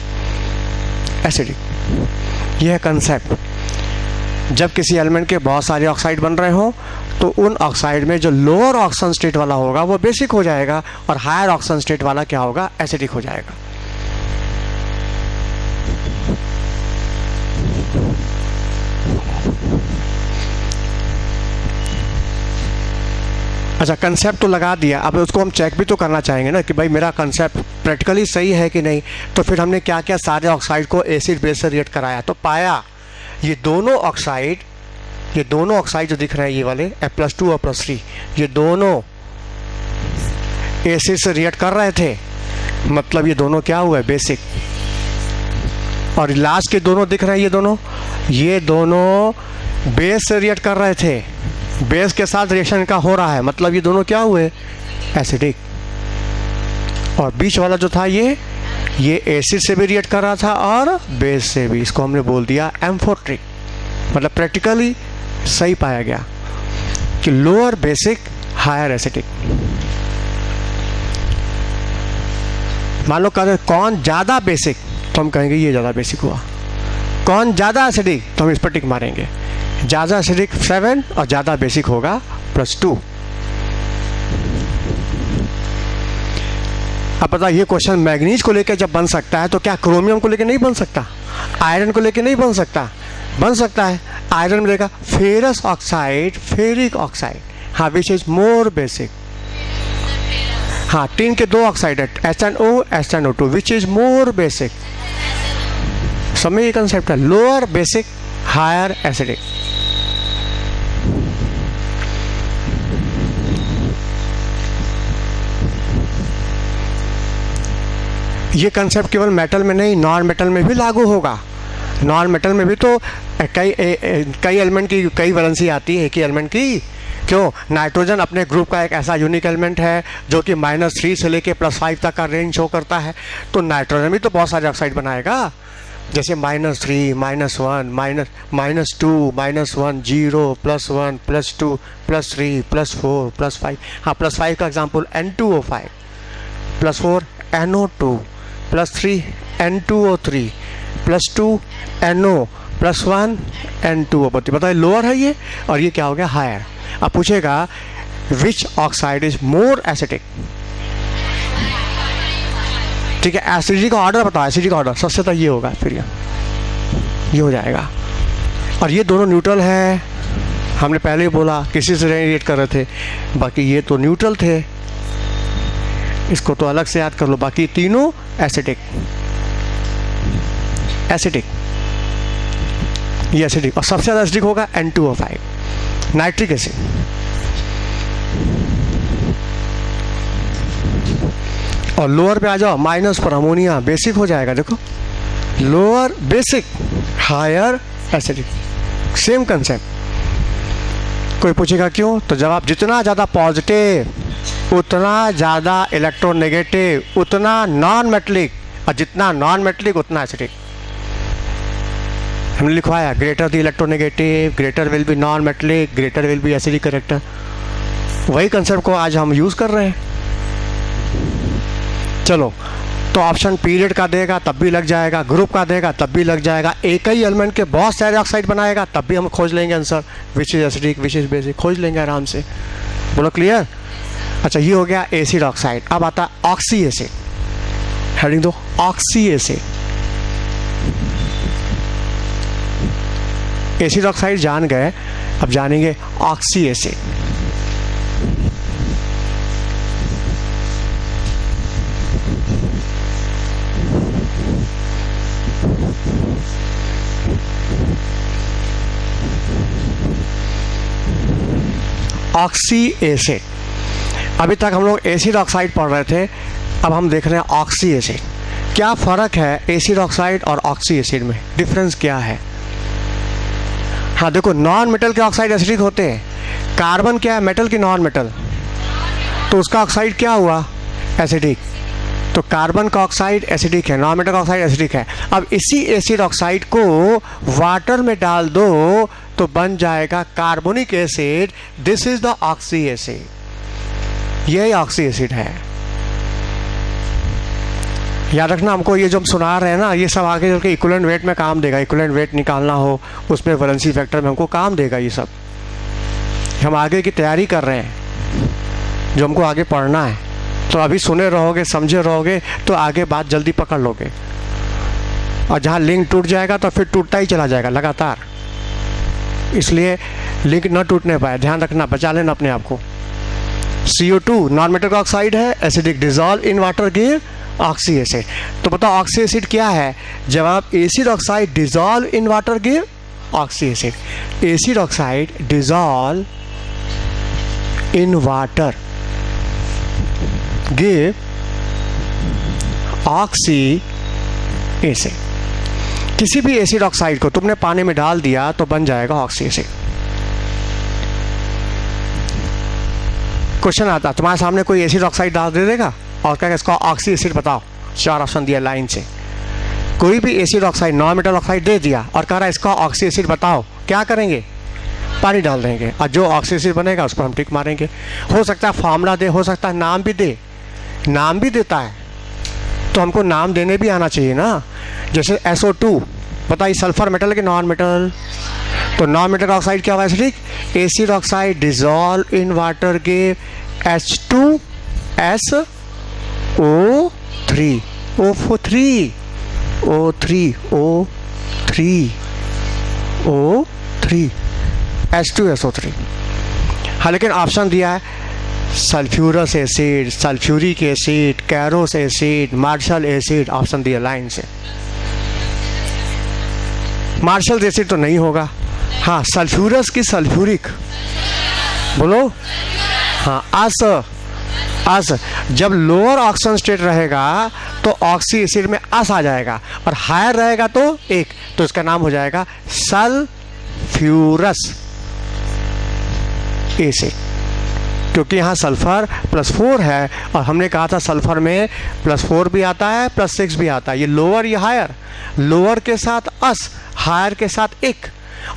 यह concept, जब किसी element के बहुत सारे oxide बन रहे हो तो उन ऑक्साइड में जो लोअर ऑक्सीजन स्टेट वाला होगा वो बेसिक हो जाएगा और हायर ऑक्सीजन स्टेट वाला क्या होगा, एसिडिक हो जाएगा। अच्छा, कंसेप्ट तो लगा दिया, अब उसको हम चेक भी तो करना चाहेंगे ना कि भाई मेरा कंसेप्ट प्रैक्टिकली सही है कि नहीं। तो फिर हमने क्या क्या सारे ऑक्साइड को एसिड बेस से रिएक्ट कराया, तो पाया ये दोनों ऑक्साइड जो दिख रहे हैं ये वाले F+2 और +3, ये दोनों एसिड से रिएक्ट कर रहे थे, मतलब ये दोनों क्या हुआ है, बेसिक। और लास्ट के दोनों दिख रहे हैं ये दोनों बेस से रिएक्ट कर रहे थे, बेस के साथ रिएक्शन का हो रहा है, मतलब ये दोनों क्या हुए, एसिडिक। और बीच वाला जो था ये एसिड से भी रिएक्ट कर रहा था और बेस से भी, इसको हमने बोल दिया एम्फोट्रिक। मतलब प्रैक्टिकली सही पाया गया कि लोअर बेसिक हायर एसिडिक। मान लो कहते कौन ज़्यादा बेसिक, तो हम कहेंगे ये ज़्यादा बेसिक हुआ। कौन ज़्यादा एसिडिक, तो हम इस पर टिक मारेंगे। ज़्यादा एसिडिक 7 और ज़्यादा बेसिक होगा +2। अब पता, ये क्वेश्चन मैग्नीज को लेकर जब बन सकता है तो क्या क्रोमियम को लेकर नहीं बन सकता, आयरन को लेकर नहीं बन सकता? बन सकता है। आयरन मिलेगा फेरस ऑक्साइड, फेरिक ऑक्साइड, हाँ, विच इज मोर बेसिक। हाँ, टिन के 2 ऑक्साइड है HNO, SNO2, which is more basic. समझ ये कंसेप्ट है, लोअर बेसिक हायर एसिडिक। ये कंसेप्ट केवल मेटल में नहीं, नॉन मेटल में भी लागू होगा। नॉन मेटल में भी तो कई एलिमेंट की कई वैलेंसी आती है कि एलिमेंट की। क्यों? नाइट्रोजन अपने ग्रुप का एक ऐसा यूनिक एलिमेंट है जो कि -3 से लेके +5 तक का रेंज शो करता है। तो नाइट्रोजन भी तो बहुत सारे ऑक्साइड बनाएगा, जैसे -3, -1, -2, -1, 0, +1, +2, +3, +4, +5। हाँ, +5 का example N2O5, +4 NO2, +3 N2O3, +2 NO, +1 N2O। बताइए, लोअर है ये और ये क्या हो गया, हायर। अब पूछेगा विच ऑक्साइड इज मोर एसिडिक। ठीक है, एसिडिटी का ऑर्डर बताओ, एसिडिटी का ऑर्डर सबसे तो ये होगा, फिर ये हो जाएगा। और ये दोनों न्यूट्रल है, हमने पहले ही बोला किसी से रिएक्ट कर रहे थे, बाकी ये तो न्यूट्रल थे। इसको तो अलग से याद कर लो, बाकी तीनों एसिडिक। एसिडिक, ये एसिडिक, और सबसे ज़्यादा एसिडिक होगा N2O5 नाइट्रिक एसिड। और लोअर पे आ जाओ, माइनस पर अमोनिया, बेसिक हो जाएगा। देखो lower basic, higher acidic, same concept. कोई पूछेगा क्यों, तो जवाब जितना ज़्यादा पॉजिटिव उतना ज़्यादा इलेक्ट्रोनेगेटिव, उतना नॉन मेटलिक, और जितना नॉन मेटलिक उतना एसिडिक। हमने लिखवाया greater the electronegative, greater will be non metallic, greater will be acidic character. वही कंसेप्ट को आज हम यूज़ कर रहे हैं। चलो, तो ऑप्शन पीरियड का देगा तब भी लग जाएगा, ग्रुप का देगा तब भी लग जाएगा, एक ही एलिमेंट के बहुत सारे ऑक्साइड बनाएगा तब भी हम खोज लेंगे answer, which is acidic which is basic, खोज लेंगे आराम से। बोलो क्लियर। अच्छा, ये हो गया एसिड ऑक्साइड। अब आता है ऑक्सी एसिड, हेडिंग दो ऑक्सी एसिड। एसिड ऑक्साइड जान गए, अब जानेंगे ऑक्सी एसिड। ऑक्सी एसिड, अभी तक हम लोग एसिड ऑक्साइड पढ़ रहे थे, अब हम देख रहे हैं ऑक्सी एसिड। क्या फ़र्क है एसिड ऑक्साइड और ऑक्सी एसिड में, डिफरेंस क्या है? हाँ देखो, नॉन मेटल के ऑक्साइड एसिडिक होते हैं। कार्बन क्या है, मेटल की नॉन मेटल, तो उसका ऑक्साइड क्या हुआ, एसिडिक। तो कार्बन का ऑक्साइड एसिडिक है, नॉन मेटल का ऑक्साइड एसिडिक है। अब इसी एसिड ऑक्साइड को वाटर में डाल दो तो बन जाएगा carbonic acid. This is the oxy acid, यही ऑक्सी एसिड है। याद रखना, हमको ये जो हम सुना रहे हैं ना, ये सब आगे चल के इक्विवेलेंट वेट में काम देगा। इक्विवेलेंट वेट निकालना हो, उसमें वैलेंसी फैक्टर में हमको काम देगा। ये सब हम आगे की तैयारी कर रहे हैं, जो हमको आगे पढ़ना है। तो अभी सुने रहोगे, समझे रहोगे, तो आगे बात जल्दी पकड़ लोगे। और जहाँ लिंक टूट जाएगा तो फिर टूटता ही चला जाएगा लगातार, इसलिए लिंक न टूटने पाए, ध्यान रखना, बचा लेना अपने आप को। CO2 नॉन मेटल का ऑक्साइड है, acidic, dissolve in water give oxy acid. तो बताओ ऑक्सी एसिड क्या है? जवाब acid oxide dissolve in water give oxy acid. Acid oxide dissolve in water give oxy acid. किसी भी एसिड ऑक्साइड को तुमने पानी में डाल दिया तो बन जाएगा ऑक्सी एसिड। क्वेश्चन आता, तुम्हारे सामने कोई एसिड ऑक्साइड डाल दे देगा और कहेगा इसका ऑक्सी एसिड बताओ, 4 ऑप्शन दिया लाइन से। कोई भी acid oxide, non metal oxide दे दिया और कह रहा है इसका ऑक्सी एसिड बताओ, क्या करेंगे? पानी डाल देंगे, और जो ऑक्सी एसिड बनेगा उस पर हम टिक मारेंगे। हो सकता है फॉर्मूला दे, हो सकता है नाम भी दे, नाम भी देता है तो हमको नाम देने भी आना चाहिए ना। जैसे SO2, बताइए सल्फर मेटल के नॉन मेटल, तो नॉन मेटल ऑक्साइड क्या हुआ, acidic. Acid oxide dissolve in water give H2SO3 O3 H2SO3। हाँ, लेकिन ऑप्शन दिया है sulphurous acid, sulphuric acid, Caro's acid, Marshall acid, option दिया लाइन से। मार्शल एसिड तो नहीं होगा। हाँ, सल्फ्यूरस की सल्फ्यूरिक बोलो। हाँ, अस जब लोअर ऑक्सीजन स्टेट रहेगा तो ऑक्सी एसिड में अस आ जाएगा, और हायर रहेगा तो एक, तो इसका नाम हो जाएगा सल्फ्यूरस एसिड, क्योंकि यहाँ सल्फर +4 है और हमने कहा था सल्फर में +4 भी आता है +6 भी आता है। ये लोअर या हायर, लोअर के साथ अस, हायर के साथ एक,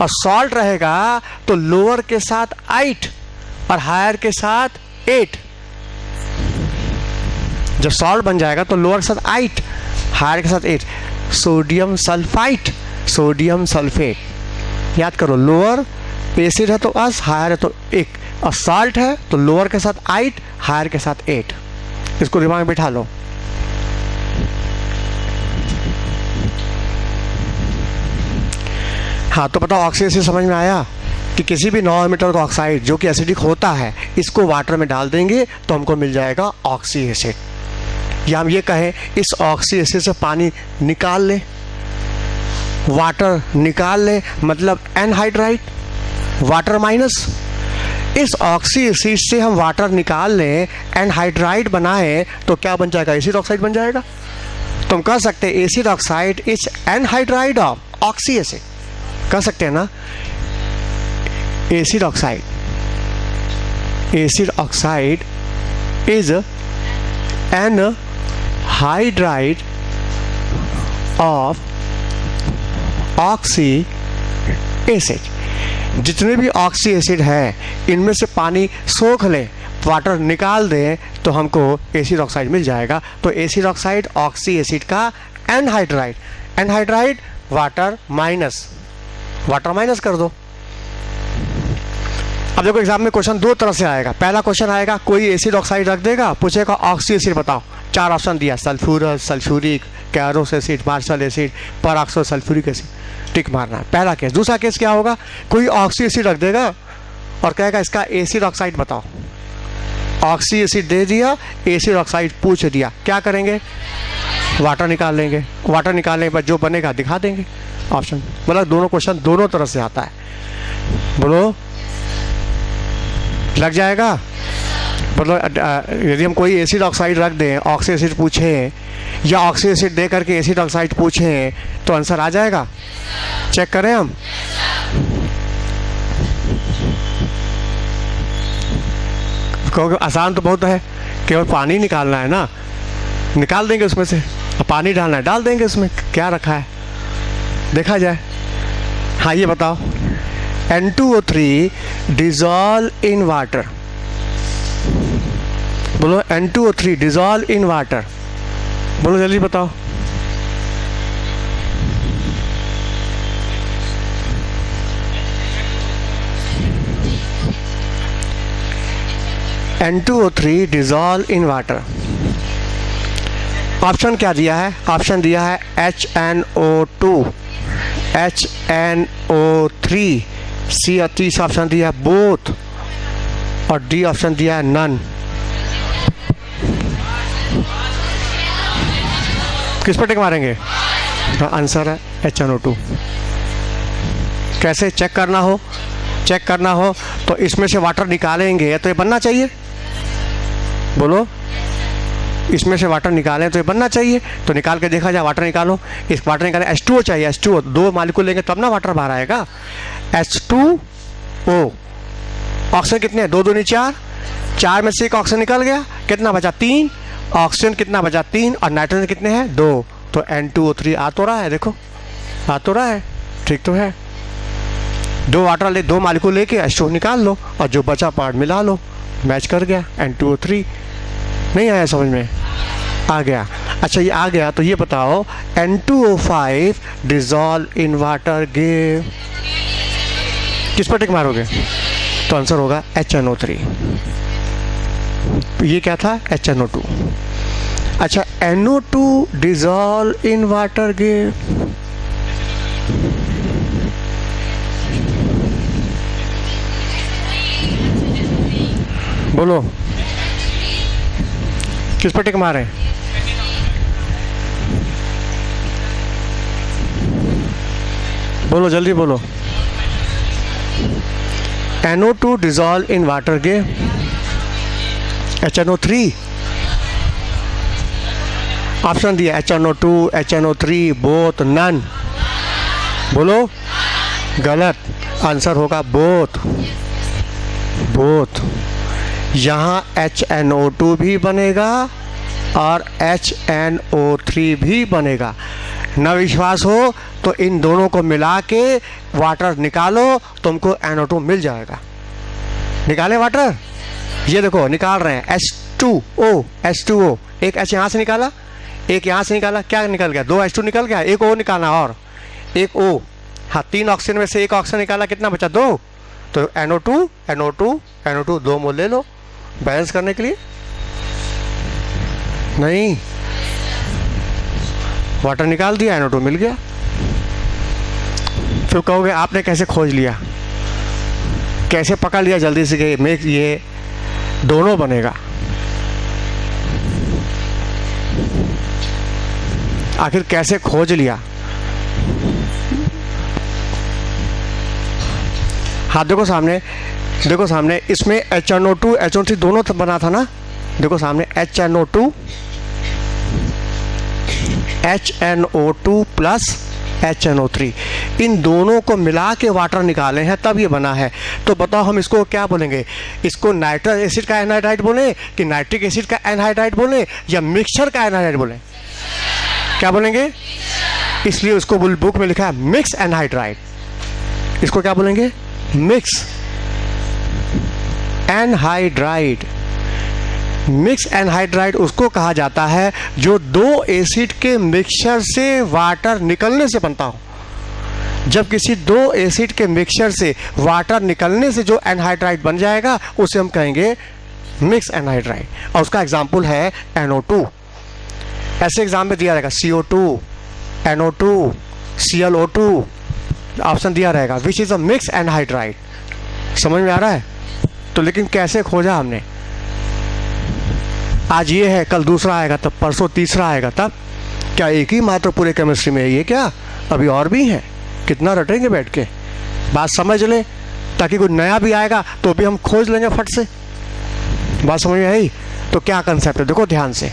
और सॉल्ट रहेगा तो लोअर के साथ 8 और हायर के साथ 8। जब सॉल्ट बन जाएगा तो लोअर के साथ 8, हायर के साथ 8। सोडियम सल्फाइट, सोडियम सल्फेट, याद करो, लोअर एसिड है तो अस, हायर है तो 1, और सॉल्ट है तो लोअर के साथ 8, हायर के साथ 8। इसको दिमाग में बिठा लो। हाँ, तो बताओ ऑक्सी एसिड समझ में आया कि किसी भी नॉन मेटल ऑक्साइड जो कि एसिडिक होता है, इसको वाटर में डाल देंगे तो हमको मिल जाएगा ऑक्सी एसिड। या हम ये कहें इस ऑक्सी एसिड से पानी निकाल लें, वाटर निकाल लें, मतलब एनहाइड्राइड, वाटर माइनस। इस ऑक्सी एसिड से हम वाटर निकाल लें, एनहाइड्राइड बनाएं, तो क्या बन जाएगा? एसिड ऑक्साइड बन जाएगा। तुम कह सकते हैं acid oxide is anhydride of oxy acid, कह सकते हैं ना। Acid oxide is anhydride of oxy acid. जितने भी ऑक्सी एसिड हैं इनमें से पानी सोख लें, वाटर निकाल दें, तो हमको एसिड ऑक्साइड मिल जाएगा। तो एसिड ऑक्साइड ऑक्सी एसिड का एनहाइड्राइड, एनहाइड्राइड वाटर माइनस कर दो। अब देखो एग्जाम में क्वेश्चन दो तरह से आएगा। पहला क्वेश्चन आएगा, कोई एसिड ऑक्साइड रख देगा, पूछेगा ऑक्सी एसिड बताओ, 4 ऑप्शन दिया, sulphurous, sulphuric, Caro's acid, Marshall acid, peroxo sulphuric acid, tick मारना है। पहला केस। दूसरा केस क्या होगा, कोई ऑक्सी एसिड रख देगा और कहेगा इसका एसिड ऑक्साइड बताओ। ऑक्सी एसिड दे दिया, एसिड ऑक्साइड पूछ दिया, क्या करेंगे? वाटर निकाल लेंगे। वाटर निकालने के बाद जो बनेगा दिखा देंगे ऑप्शन। मतलब दोनों क्वेश्चन दोनों तरह से आता है। बोलो लग जाएगा? मतलब यदि हम कोई एसिड ऑक्साइड रख दें, ऑक्सी एसिड पूछें, या ऑक्सी एसिड दे करके एसिड ऑक्साइड पूछें, तो आंसर आ जाएगा। चेक करें हम। क्योंकि आसान तो बहुत है, केवल पानी निकालना है ना, निकाल देंगे उसमें से। अब पानी डालना है, डाल देंगे उसमें, क्या रखा है देखा जाए। हाँ ये बताओ, N2O3 डिजॉल्व इन वाटर। बोलो N2O3 डिजॉल्व इन वाटर, बोलो जल्दी बताओ। N2O3 dissolve in water. Option क्या दिया है? ऑप्शन दिया है HNO2, HNO3, सी और तीसरा ऑप्शन दिया है बोथ, और डी ऑप्शन दिया है नन। किस पर टिक मारेंगे? आंसर है HNO2। कैसे चेक करना हो? चेक करना हो तो इसमें से वाटर निकालेंगे तो ये बनना चाहिए। बोलो, इसमें से वाटर निकालें तो ये बनना चाहिए। तो निकाल के देखा जाए, वाटर निकालो। इस वाटर निकालें, H2O चाहिए, H2O, 2 मालिक्यूल लेंगे तब ना वाटर बाहर आएगा। H2O, ऑक्सीजन कितने हैं? 2 दूनी 4, 4 में से एक ऑक्सीजन निकल गया, कितना बचा? 3। ऑक्सीजन कितना बचा? 3, और नाइट्रोजन कितने हैं? 2। तो N2O3 आ तो रहा है, देखो आ तो रहा है, ठीक तो है। 2 वाटर ले, 2 मालिक्यूल लेके H2O निकाल लो, और जो बचा पार्ट मिला लो, मैच कर गया N2O3। नहीं आया समझ में? आ गया। अच्छा ये आ गया तो ये बताओ, N2O5 dissolve in water give, किस पर टिक मारोगे? तो आंसर होगा HNO3। ये क्या था? HNO2। अच्छा NO2 dissolve in water give, बोलो किस पर टिक मारे? बोलो जल्दी बोलो। NO2 dissolve in water give HNO3। Option दिया HNO2, HNO3, बोथ, नन। बोलो गलत, आंसर होगा बोथ। बोथ। यहाँ HNO2 भी बनेगा और HNO3 भी बनेगा। न विश्वास हो तो इन दोनों को मिला के वाटर निकालो, तुमको NO2 मिल जाएगा। निकाले वाटर, ये देखो निकाल रहे हैं H2O, H2O। एक H यहाँ से निकाला, एक यहाँ से निकाला, क्या निकल गया? 2 H2 निकल गया, एक O निकालना और एक O। हाँ 3 ऑक्सीजन में से एक ऑक्सीजन निकाला, कितना बचा? 2। तो NO2, NO2, NO2 2 मोल ले लो बैलेंस करने के लिए। नहीं, वाटर निकाल दिया, NO2 मिल गया। फिर कहोगे आपने कैसे खोज लिया, कैसे पकड़ लिया जल्दी से कि ये दोनों बनेगा? आखिर कैसे खोज लिया? हाँ देखो सामने, देखो सामने, इसमें HNO2 HNO3 दोनों बना था ना। देखो सामने HNO2 प्लस HNO3, इन दोनों को मिला के वाटर निकाले हैं तब ये बना है। तो बताओ हम इसको क्या बोलेंगे? इसको नाइट्रस एसिड का एनहाइड्राइड बोले कि नाइट्रिक एसिड का एनहाइड्राइड बोले या मिक्सचर का एनहाइड्राइड बोले? क्या बोलेंगे? इसलिए उसको बुक में लिखा है मिक्स एनहाइड्राइड। इसको क्या बोलेंगे? Mix anhydride. मिक्स एनहाइड्राइड उसको कहा जाता है जो दो एसिड के मिक्सचर से वाटर निकलने से बनता हो। जब किसी दो एसिड के मिक्सचर से वाटर निकलने से जो एनहाइड्राइड बन जाएगा उसे हम कहेंगे मिक्स एनहाइड्राइड। और उसका एग्जाम्पल है NO2। ऐसे एग्जाम में दिया रहेगा CO2, NO2, ClO2, ऑप्शन दिया रहेगा which is a mix anhydride. समझ में आ रहा है? तो लेकिन कैसे खोजा हमने? आज ये है, कल दूसरा आएगा, तब परसों तीसरा आएगा, तब क्या एक ही मात्र पूरे केमिस्ट्री में है ये? क्या अभी और भी हैं? कितना रटेंगे बैठ के? बात समझ लें ताकि कोई नया भी आएगा तो भी हम खोज लेंगे फट से। बात समझ में आई? तो क्या कंसेप्ट है देखो ध्यान से।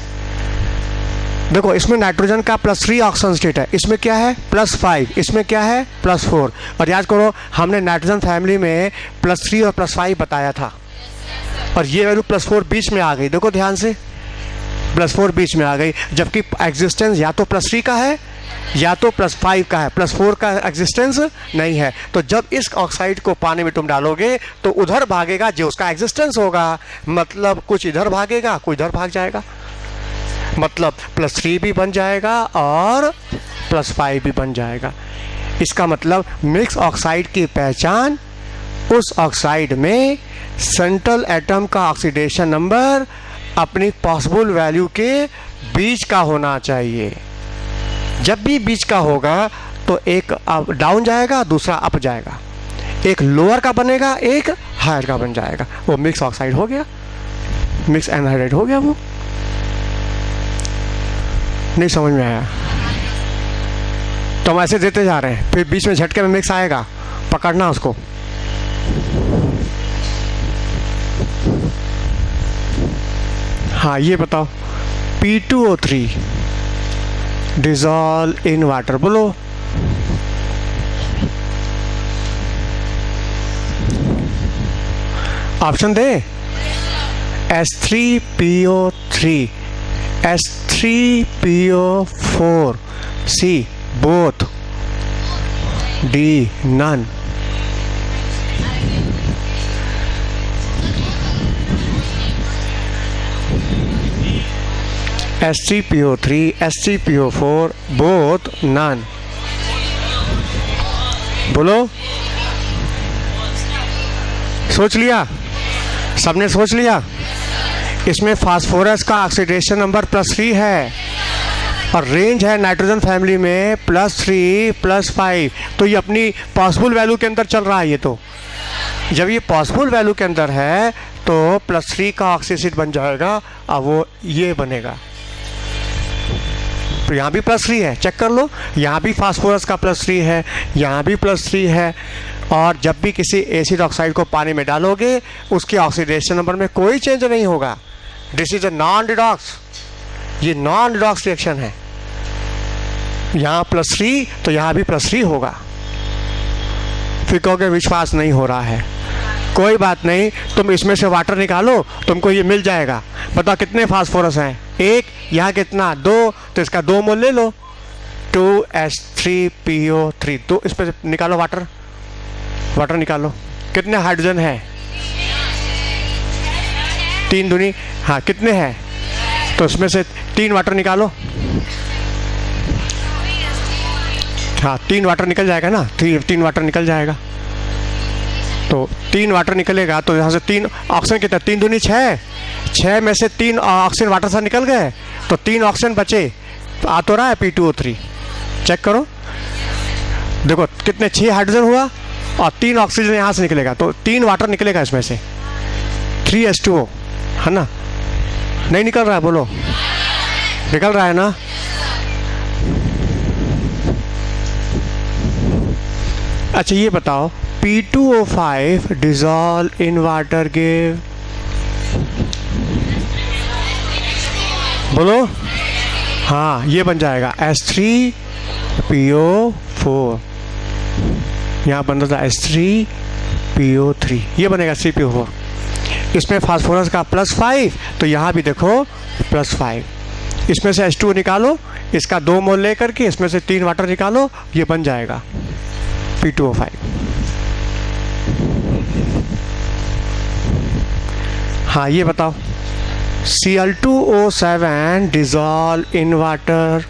देखो इसमें नाइट्रोजन का +3 ऑक्सीजन स्टेट है, इसमें क्या है +5, इसमें क्या है +4। और याद करो हमने नाइट्रोजन फैमिली में +3 और +5 बताया था और ये वैल्यू +4 बीच में आ गई। देखो ध्यान से, +4 बीच में आ गई, जबकि एग्जिस्टेंस या तो +3 का है या तो +5 का है, +4 का एग्जिस्टेंस नहीं है। तो जब इस ऑक्साइड को पानी में तुम डालोगे तो उधर भागेगा जो उसका एग्जिस्टेंस होगा, मतलब कुछ इधर भागेगा कुछ इधर भाग जाएगा, मतलब +3 भी बन जाएगा और +5 भी बन जाएगा। इसका मतलब मिक्स ऑक्साइड की पहचान उस ऑक्साइड में सेंट्रल एटम का ऑक्सीडेशन नंबर अपनी पॉसिबल वैल्यू के बीच का होना चाहिए। जब भी बीच का होगा तो एक डाउन जाएगा दूसरा अप जाएगा, एक लोअर का बनेगा एक हायर का बन जाएगा, वो मिक्स ऑक्साइड हो गया, मिक्स एनहाइड्राइड हो गया। वो नहीं समझ में आया तो हम ऐसे देते जा रहे हैं, फिर बीच में झटके में मिक्स आएगा, पकड़ना उसको। हाँ ये बताओ, P2O3 डिजॉल्व इन वाटर, बोलो। ऑप्शन दे, S3PO3, S3PO4, C both, D none। S3PO3, S3PO4, both none। बोलो, सोच लिया? सबने सोच लिया? इसमें फास्फोरस का ऑक्सीडेशन नंबर +3 है और रेंज है नाइट्रोजन फैमिली में +3 +5, तो ये अपनी पॉसिबल वैल्यू के अंदर चल रहा है। ये तो जब ये पॉसिबल वैल्यू के अंदर है तो +3 का ऑक्सीसिड बन जाएगा और वो ये बनेगा। तो यहाँ भी +3 है, चेक कर लो, यहाँ भी फास्फोरस का +3 है, यहाँ भी +3 है। और जब भी किसी एसिड ऑक्साइड को पानी में डालोगे उसके ऑक्सीडेशन नंबर में कोई चेंज नहीं होगा। This is a non redox, ये नॉन रिडॉक्स रिएक्शन है। यहाँ +3 तो यहाँ भी +3 होगा। फिर कहोगे विश्वास नहीं हो रहा है, कोई बात नहीं, तुम इसमें से वाटर निकालो, तुमको ये मिल जाएगा। बताओ कितने फास्फोरस हैं? 1, यहाँ कितना 2, तो इसका 2 मोल ले लो, 2S3PO3, तो इस पर निकालो वाटर, वाटर निकालो। कितने हाइड्रोजन है? 3 दूनी, हाँ कितने हैं? तो इसमें से 3 वाटर निकालो। हाँ 3 वाटर निकल जाएगा ना, 3 वाटर निकल जाएगा। तो 3 वाटर निकलेगा तो यहाँ से 3 ऑक्सीजन कितना, 3 दूनी 6, 6 में से 3 ऑक्सीजन वाटर से निकल गए तो 3 ऑक्सीजन बचे, तो आ तो रहा है P2O3। चेक करो, देखो कितने 6 हाइड्रोजन हुआ और 3 ऑक्सीजन यहाँ से निकलेगा, तो 3 वाटर निकलेगा इसमें से, 3H2O है ना। नहीं निकल रहा है? बोलो, निकल रहा है ना। अच्छा ये बताओ P2O5 dissolve in water give, बोलो। हाँ ये बन जाएगा H3PO4, यहाँ बन रहा था H3PO3, ये बनेगा H3PO4। इसमें फास्फोरस का +5, तो यहाँ भी देखो +5। इसमें से H2 निकालो, इसका 2 मोल लेकर के इसमें से 3 वाटर निकालो, ये बन जाएगा P2O5। हाँ ये बताओ Cl2O7 डिजॉल्व इन वाटर,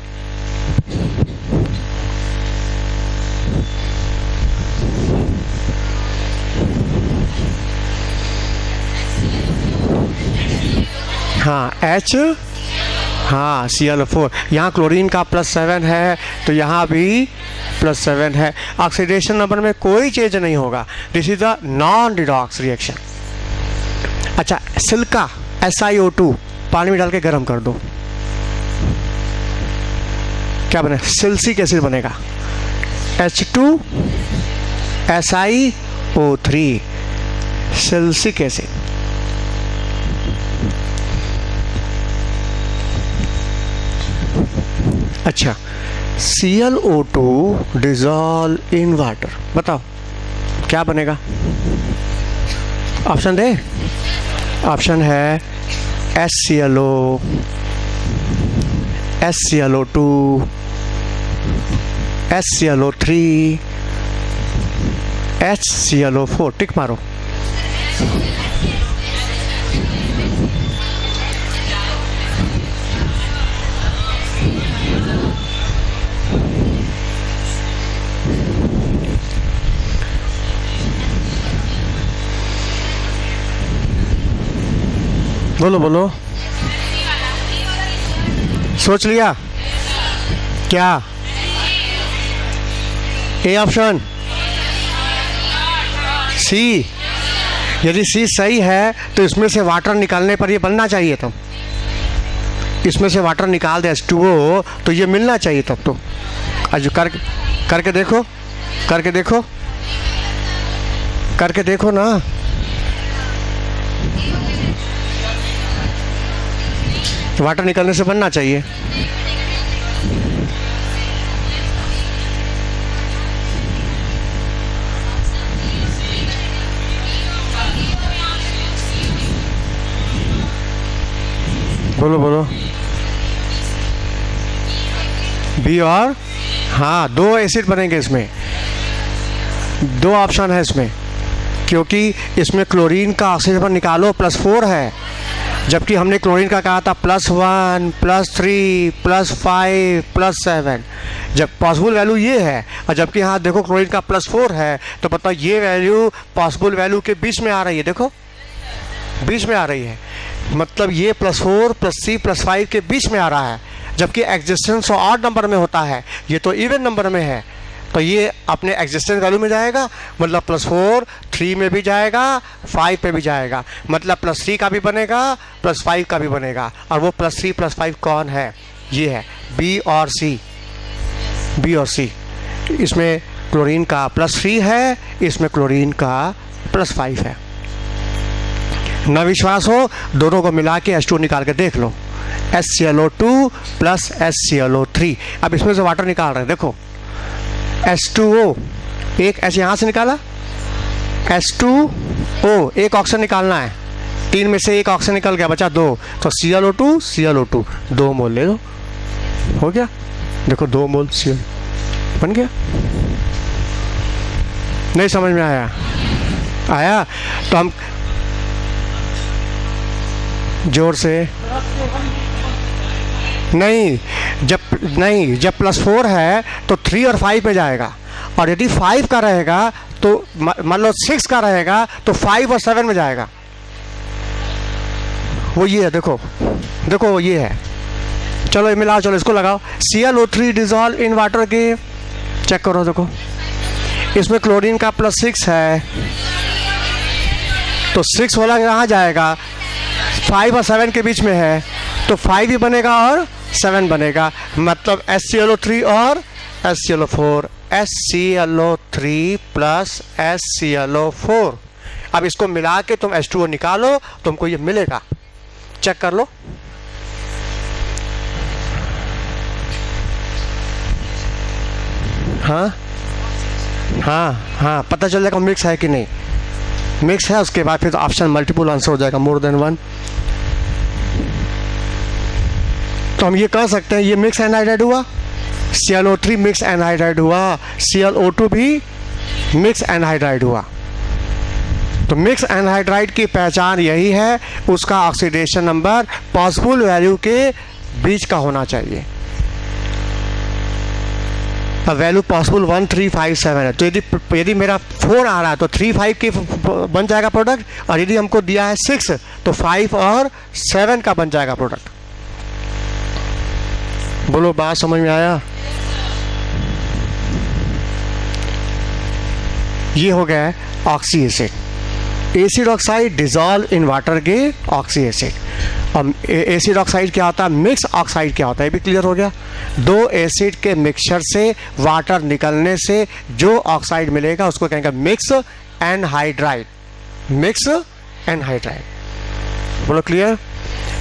हाँ H, हाँ Cl4, यहाँ क्लोरीन का +7 है तो यहाँ भी +7 है। ऑक्सीडेशन नंबर में कोई चेंज नहीं होगा। This is a non redox reaction. अच्छा सिल्का SiO2 पानी में डाल के गर्म कर दो, क्या बने? सिल्सिक एसिड बनेगा, H2SiO3, सिल्सिक एसिड। अच्छा ClO2 डिजॉल्व इन वाटर, बताओ क्या बनेगा? ऑप्शन दे, ऑप्शन है HClO, HClO2, HClO3, HClO4। Tick मारो। बोलो बोलो, सोच लिया क्या? A option C. यदि सी सही है तो इसमें से वाटर निकालने पर ये बनना चाहिए, तो इसमें से वाटर निकाल दे H2O तो ये मिलना चाहिए तब तो। आज करके देखो, करके देखो, करके देखो ना। वाटर निकलने से बनना चाहिए। बोलो बोलो। बी और हाँ, 2 एसिड बनेंगे इसमें, 2 ऑप्शन है इसमें, क्योंकि इसमें क्लोरीन का ऑक्सीजन निकालो +4 है, जबकि हमने क्लोरीन का कहा था +1, +3, +5, +7। जब पॉसिबल वैल्यू ये है, और जबकि यहाँ देखो क्लोरीन का +4 है, तो पता ये वैल्यू पॉसिबल वैल्यू के बीच में आ रही है। देखो बीच में आ रही है, मतलब ये +4, +3, +5 के बीच में आ रहा है, जबकि एग्जिस्टेंस ऑड नंबर में होता है, ये तो इवन नंबर में है। तो ये अपने एग्जिस्टेंस वैल्यू में जाएगा, मतलब +4 3 में भी जाएगा, 5 पे भी जाएगा, मतलब +3 का भी बनेगा, +5 का भी बनेगा। और वो +3 +5 कौन है? ये है बी और सी, बी और सी। इसमें क्लोरीन का +3 है, इसमें क्लोरीन का +5 है। न विश्वास हो, दोनों को मिला के H2 निकाल के देख लो, HClO2 + HClO3। अब इसमें से वाटर निकाल रहे हैं, देखो H2O, एक H यहाँ से निकाला, H2O, एक ऑक्सीजन निकालना है, 3 में से एक ऑक्सीजन निकल गया, बचा 2, तो ClO2 ClO2 2 मोल ले लो, हो गया। देखो 2 मोल Cl बन गया। नहीं समझ में आया? आया तो हम जोर से नहीं, जब +4 है तो 3 और 5 में जाएगा, और यदि 5 का रहेगा तो मान लो 6 का रहेगा तो 5 और 7 में जाएगा। वो ये है, देखो देखो ये है। चलो ये मिलाओ, चलो इसको लगाओ। ClO3 डिजॉल्व इन वाटर के, चेक करो, देखो इसमें क्लोरीन का +6 है, तो 6 वाला कहाँ जाएगा? 5 और 7 के बीच में है, तो 5 भी बनेगा और 7 बनेगा, मतलब HClO3 और HClO4 HClO3 प्लस HClO4। अब इसको मिला के तुम H2O निकालो, तुमको ये मिलेगा। चेक कर लो। हाँ हाँ हाँ, पता चल जाएगा मिक्स है कि नहीं। मिक्स है, उसके बाद फिर तो ऑप्शन मल्टीपल आंसर हो जाएगा, मोर देन वन। तो हम ये कह सकते हैं ये मिक्स एनहाइड्राइड हुआ, ClO3 मिक्स एनहाइड्राइड हुआ, ClO2 भी मिक्स एनहाइड्राइड हुआ। तो मिक्स एनहाइड्राइड की पहचान यही है, उसका ऑक्सीडेशन नंबर पॉसिबल वैल्यू के बीच का होना चाहिए। वैल्यू पॉसिबल 1, 3, 5, 7 है। तो यदि मेरा 4 आ रहा है तो 3, 5 के बन जाएगा प्रोडक्ट, और यदि हमको दिया है 6 तो 5 और 7 का बन जाएगा प्रोडक्ट। बोलो, बात समझ में आया? ये हो गया है oxy acid. Acid oxide dissolve in water give oxy acid. अब एसिड ऑक्साइड क्या होता है, मिक्स ऑक्साइड क्या होता है, ये भी क्लियर हो गया। दो एसिड के मिक्सचर से वाटर निकलने से जो ऑक्साइड मिलेगा उसको कहेंगे मिक्स एनहाइड्राइड। Mix anhydride. बोलो क्लियर?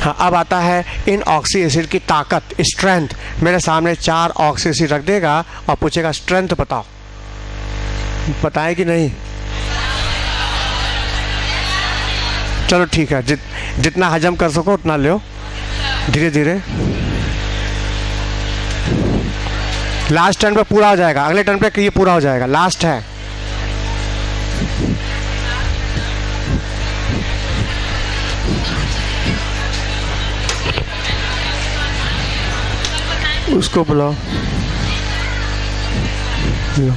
हाँ, अब आता है इन ऑक्सी एसिड की ताकत, स्ट्रेंथ। मेरे सामने 4 ऑक्सी एसिड रख देगा और पूछेगा स्ट्रेंथ बताओ, बताए कि नहीं? चलो ठीक है, जितना हजम कर सको उतना लो, धीरे धीरे। लास्ट टर्न पे पूरा हो जाएगा, अगले टर्न पे ये पूरा हो जाएगा, लास्ट है। उसको बुलाओ। लो।